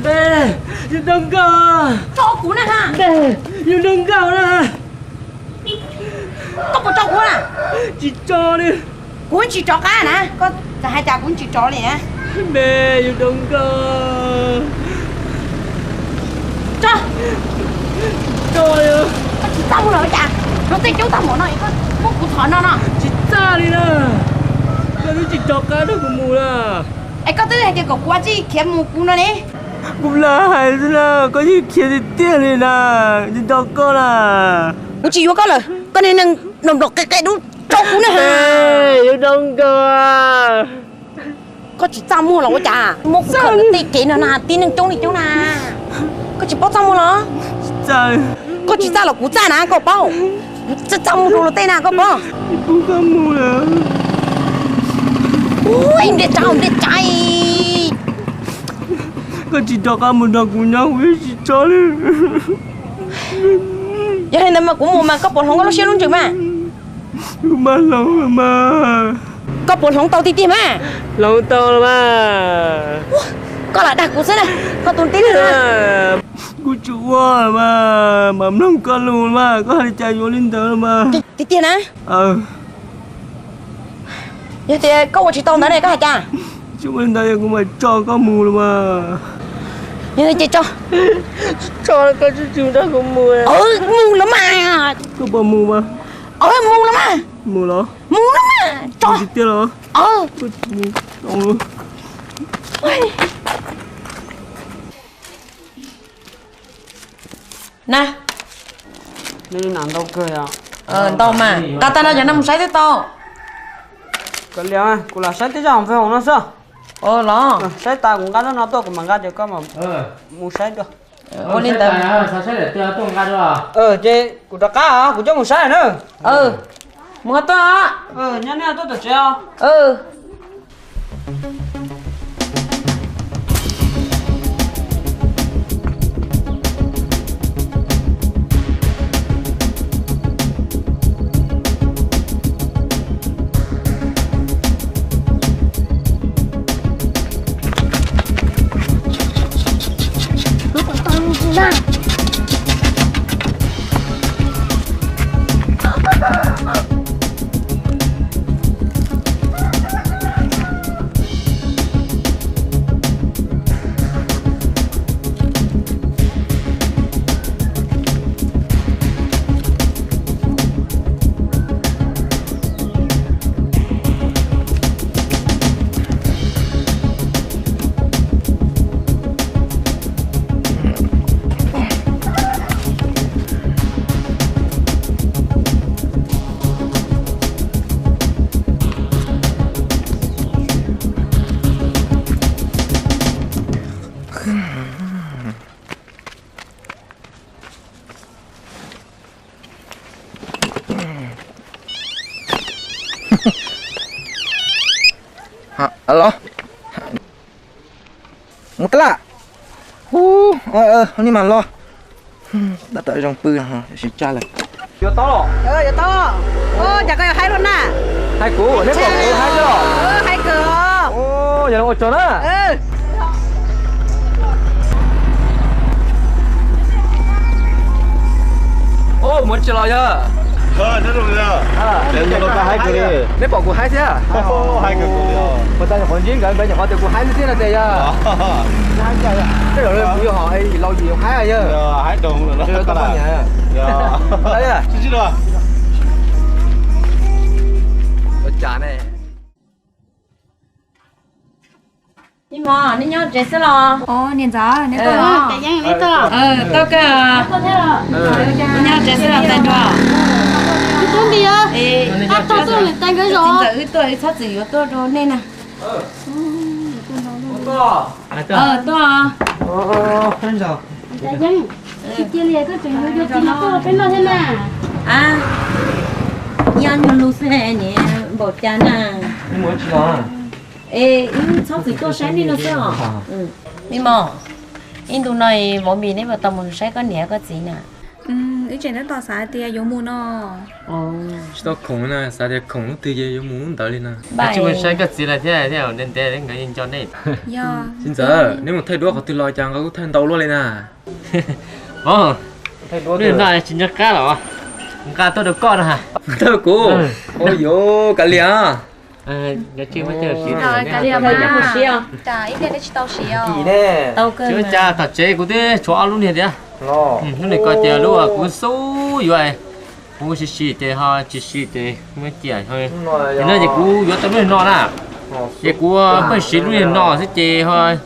Bê, you đừng go. Cho cú nè ha. Bê, you đừng go nè. Có cho cú nè. Chỉ cho đi. Cú chỉ cho cá nè. Có hai cha cũng chỉ cho nè. Bê, you đừng go. Cho. Cho đi. Có chỉ tao rồi cha. Nó tên chú tao muốn nói có một cú thọ nó. Chỉ ra đi nè. Nó chỉ cho cá đâu cũng mù nè. Ai có tới hai cái cục quá chi kiếm một cú nó nè. Cũng là hay là có gì kiếm thì tiền này nè, chỉ cho con à. Cũng chỉ vô con rồi, con này nằm đọc cái đúng trâu cú này ha. Yêu đông cơ. Có chỉ tao mua là quá chả, một khẩn tì kỹ nữa nè, tin đừng trông đi chỗ nè. Có chỉ bóc tao mua nó. cha có chỉ ra là cú cha nè có bao chắc trong đồ là tên nào có bao cú không mua là ui để chạy có chỉ cho cả một đồng của nhau với chỉ cho đi giờ hiện tại mà cũng mua mà có bột không có lúc xíu luôn chừng mà lâu mà có bột không tao tí mà lâu tao mà có là đặc của thế này có tuần tí nữa cô chú à mà mắm nông con luôn mà có hai chai vô lên tờ mà tí tiền á giờ thì có một chỉ tao nữa này có hai cha chú bên đây cũng phải cho có mù luôn mà như thế chị cho cái chú đó cũng mù mù lắm mà có bao mù mà mù lắm mà mù lắm mà cho tí tiền rồi mù luôn nè nên làm đâu cười à tao mà cả ta nó giờ nó không sai tới tao cái liang à cô là sai tới chẳng phải không nó sao lo sai ta cũng cái nó to cũng mang ra được có mà mua sai được ôn lên tờ sao sai để tôi tung ra rồi chị cô đã cá à cô cho mua sai nữa mua to á nhá nhá tôi được chưa alo một cái lạนี่มันรอđặt tại trong pư hả sẽ tra lại giờ to giờ to chả có hai luôn nè hai cú nếu còn hai cái hai cửa giờ nó ngồi trốn á muốn chờ lo chưa nó rồi để cho nó hai cái đi nếu bỏ của hai thế à hai cái cú người ta còn dính gần bây giờ họ từ của hai thế là thế à cái rồi bây giờ họ lâu gì hai rồi chứ hai đồng rồi đó có nhà đấy à chứ rồi chả này nhưng mà nên nhớ trẻ sẽ lo nên gió nên to trẻ giang nên to tao cơ nhớ trẻ sẽ lo tên rồi tôi đi á tôi lên tay cái rồi chính tôi sao chỉ có tôi rồi nên nè to trẻ giang chị chia liệt cái chuyện nó cho nó bên nó thế nào nhân lu xe nè bỏ chán à muốn chị đó sao chỉ tôi sáng đi nó sao nhưng mà in tụi này bọn mình nếu mà tao muốn sáng có nhẹ có gì nè ý chuyện đó to xài tia giống mua nó tao khủng nè sao thì khủng từ giờ giống muốn tới lên nè chứ mình sáng cái gì là thế này thế nào nên thế đến cái in cho này xin giờ nếu mà thay đũa họ từ lòi chàng có thay đầu luôn lên nè nên này chỉ nhắc cá rồi cá tôi được con hả tôi cô ôi yo cá liền nhớ chưa mới chơi xí rồi cái gì mà một xí à chả ít đến chỉ tao xí à gì nè tao cơ chứ cha thật chế của thế cho luôn hiện đấy lúc này coi chơi luôn à cũng xấu vậy cũng xí thế ha xí thế mới chơi thôi thế nên thì cũng vô tâm luôn nọ nè thì cũng mới xí luôn nọ sẽ chơi thôi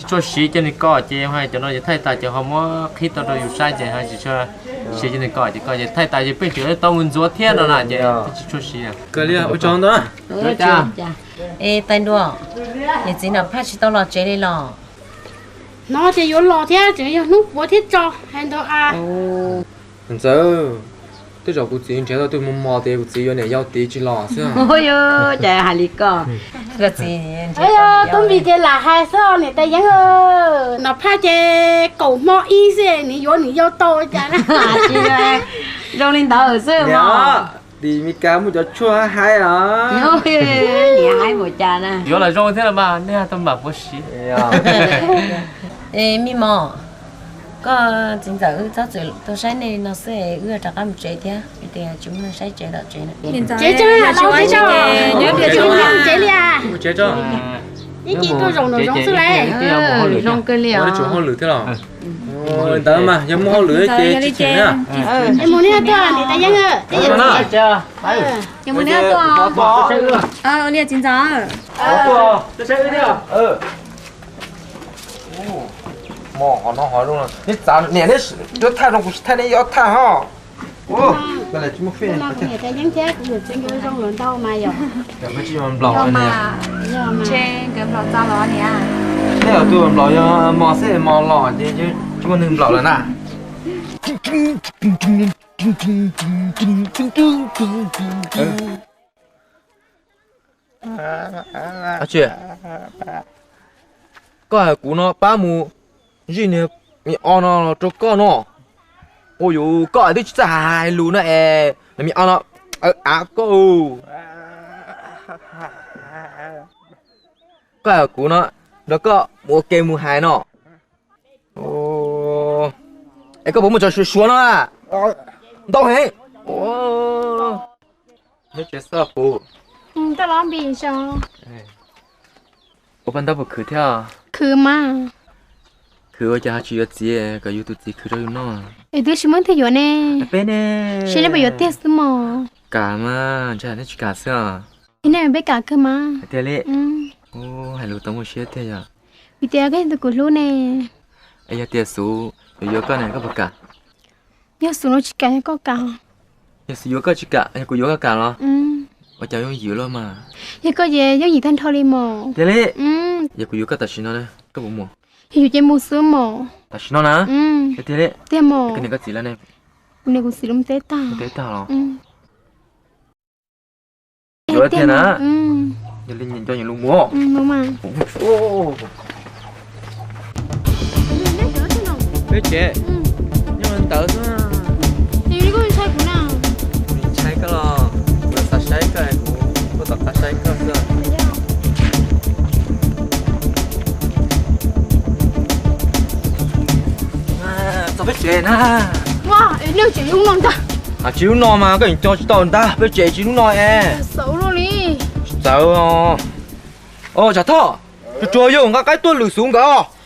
cho xí cho nên coi chơi hay cho nóจะthay tài cho họ mà khi tao đâu sai chơi hay chỉ cho xí cho nên coi chỉ coi thay tài chỉ biết kiểu tao muốn做天了呢就cho xí à cái này ở trong đó cha tên đùa thì chỉ là phát chỉ tao là chơi đi lò nó thì vô lò thế chỉ vô nút bố thiết cho hành đó à giờ tôi giờ cũng chỉ chế tôi muốn mò thì cũng chỉ vô này giao tí chỉ lò xưa ôi ơi trời hà lý cơ cái gì ấy tôi bị thế là hai sao này tay giang ơi nó pha chế cổ mò y xe này vô tôi chả chị ơi rong lên tàu ở xưa mà đi mi cá một chỗ chua hay à ôi nhà hai một trà nè vô là rong thế là mà nè tao bảo bố xí ê mi mò có chính giờ tôi sẽ này nó sẽ ưa cho các một chế thế thì chúng nó sẽ chế được chế này chế cho là đâu chế cho nhớ được chúng làm chế li à chế cho ý chị tôi rong xưa này rong cái liều nó chủ hôn lửa thế nào đó mà nhắm hôn lửa chế chế nữa em muốn nghe tôi thì tay giang ơi chưa em muốn nghe tôi nghe chính giờ tôi sẽ đi mỏ nó hỏi luôn là nít giá nè nít tôi thay trong cuộc thay này yếu thay ha ô cái này chỉ một phiên nó cũng tay giang thế cũng được trên cái rong lớn đâu mà giờ cái mấy chị làm lò này trên cái lò ra lò này à thế là tôi làm lò mò sẽ mò lò chứ chúng con đừng lò là nè à chị có ai cú nó ba mù gì nè mi on nó cho con nó ôi yo có ai đi chạy luôn nè mi on nó cô có ai cú nó đó có mua kem mua hai nó ô ấy có bố một trò xuống nó à đâu hết ô hết chết sao bố tao làm gì sao bố bạn tao bố khử theo khử mà khử cho chị ở gì cái YouTube gì khử cho nó ấy tôi chỉ muốn thấy vô nè bên nè xin nó bây giờ test mà cả mà chả nó chỉ cả sao cái này bé cả cơ mà thế lệ ô hay lúc tao muốn share thế à bây giờ cái tôi cũng luôn nè ấy giờ tiền số giờ cái này có bậc cả giờ số nó chỉ cả có cả giờ số có chỉ cả có giờ cả lo ở cháu dùng dừa luôn mà giờ có gì giống gì thanh thôi đi mà thế lệ giờ có giờ cái tài xỉu nó này có bụng mồ thì chơi mua sữa mà tài xỉu nó nè thế lệ thế mà cái này có gì là này cái này cũng xí lắm té ta rồi giờ thế nè giờ lên nhìn cho những lúc mua đúng mà biết chế nhưng mà tớ nữa thì đi coi sai của nào sai cái lo ta sai cái của ta sai cái rồi tao biết chế nè wow nếu chỉ dùng non ta chịu no mà cái cho tao người ta biết chế chịu no xấu rồi đi xấu chả thọ cho dùng cái tôi lử xuống cả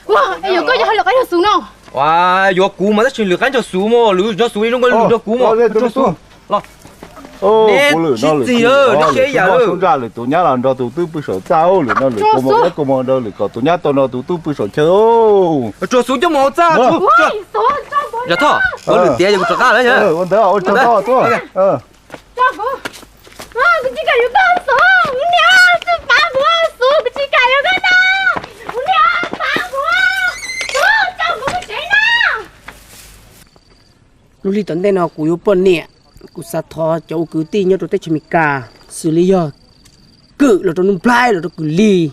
wow bây giờ có gì hay là cái được xuống nào wow giờ cú mà nó chỉ lử cái cho xuống mà lử cho xuống nó có lử cho cú mà cho xuống lo bố lử nó lử gì nó chế giờ xuống ra lử tụi nhá là nó tụi tôi bự sổ sao lử nó lử cô mò đâu lử có tụi nhá tôi nó tụi tôi bự sổ chơi cho xuống cho mò ra dạ thọ có lử té cho ra đấy nhá con thấy không cho to tôi cái chiếc cày con xuống nè chứ ba bố xuống cái chiếc cày con đó nè ba bố xuống cho bố cái nào lúc đi tận đây nó cũng yêu bận nè cũng sát thọ cháu cứ tin nhớ tôi tới chim cà xử lý giờ cự là tôi nung plai là tôi cự lì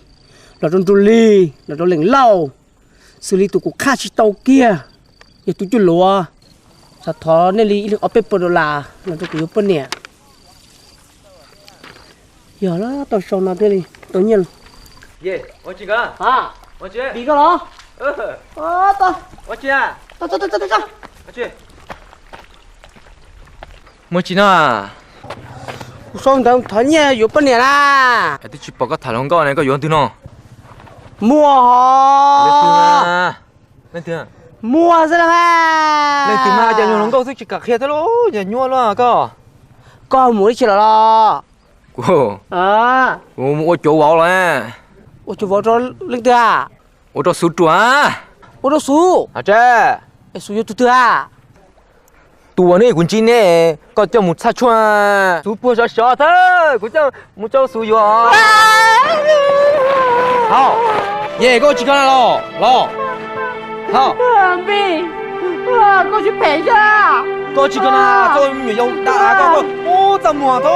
là tôi lì là tôi lệnh lau xử lý tôi cũng khá chi tàu kia giờ tôi chưa lúa sát thọ nên lý được ở bên bờ là tôi cũng yêu bận nè giờ đó tao xong nào thế đi tự nhiên ye ở chị cả à ở chị đi cái đó tao ở chị à tao ở chị mua chị nào xong tao thấy nhá yếu bên này là tôi chỉ bảo cái thằng long này có yếu từ nó mua hả lên tiền mua ra mà lên tiền mà giờ nhiều long câu chỉ cả kia thôi lố giờ nhua lo có muốn đi chơi là cô mua chỗ vào rồi chỗ vào cho lên tiền à chỗ số chua chỗ số à chứ số yếu từ à tua này cũng chín nè có cho một sát chua số bùa cho sợ thôi cũng cho một cho số yếu hao ye có chỉ cái lo 好，妹，过去陪下。过去跟他做没用打个我怎么头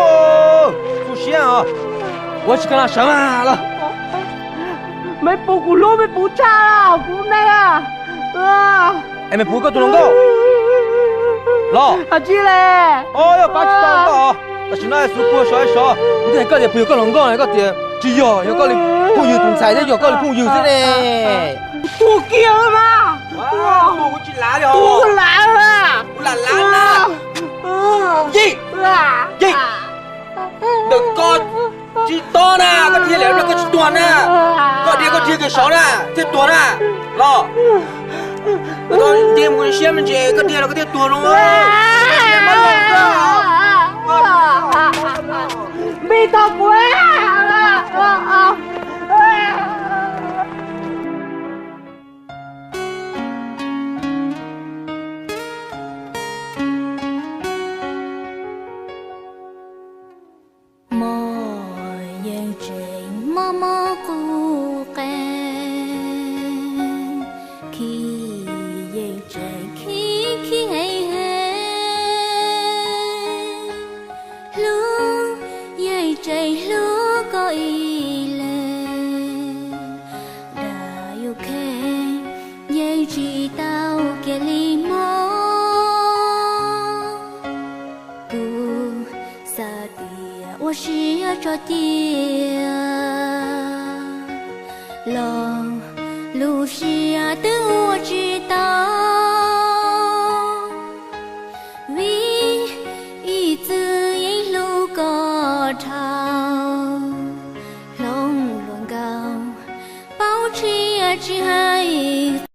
不行啊？我去跟他上来了。没补骨路没补差啊，骨内啊，哎，没补个多能够，老，阿姐嘞，哦哟，把起到个，但是那是过小一小，你睇个啲陪个能够嚟个啲，只要有个你朋友同在的，有个你朋友先嘞，多叫嘛，哇，我去拿了，多来了，我来啦，耶，耶，đừng có chỉ to nè, có thể léo được có chỉ tuần nè, có thể cái sáu nè, thế tuần nè, lo, có tìm cái xem mình chơi, có thể là có thể tuần luôn á, bị tao quá. mama cu quen khi về trời khi khi hay lu về trời lu có ý lệ đã yêu khen về chỉ tao kia li mơ cu sa tia我是要找爹lòng路是啊等我知道vì一直一路高潮lòng luận cao保持啊只爱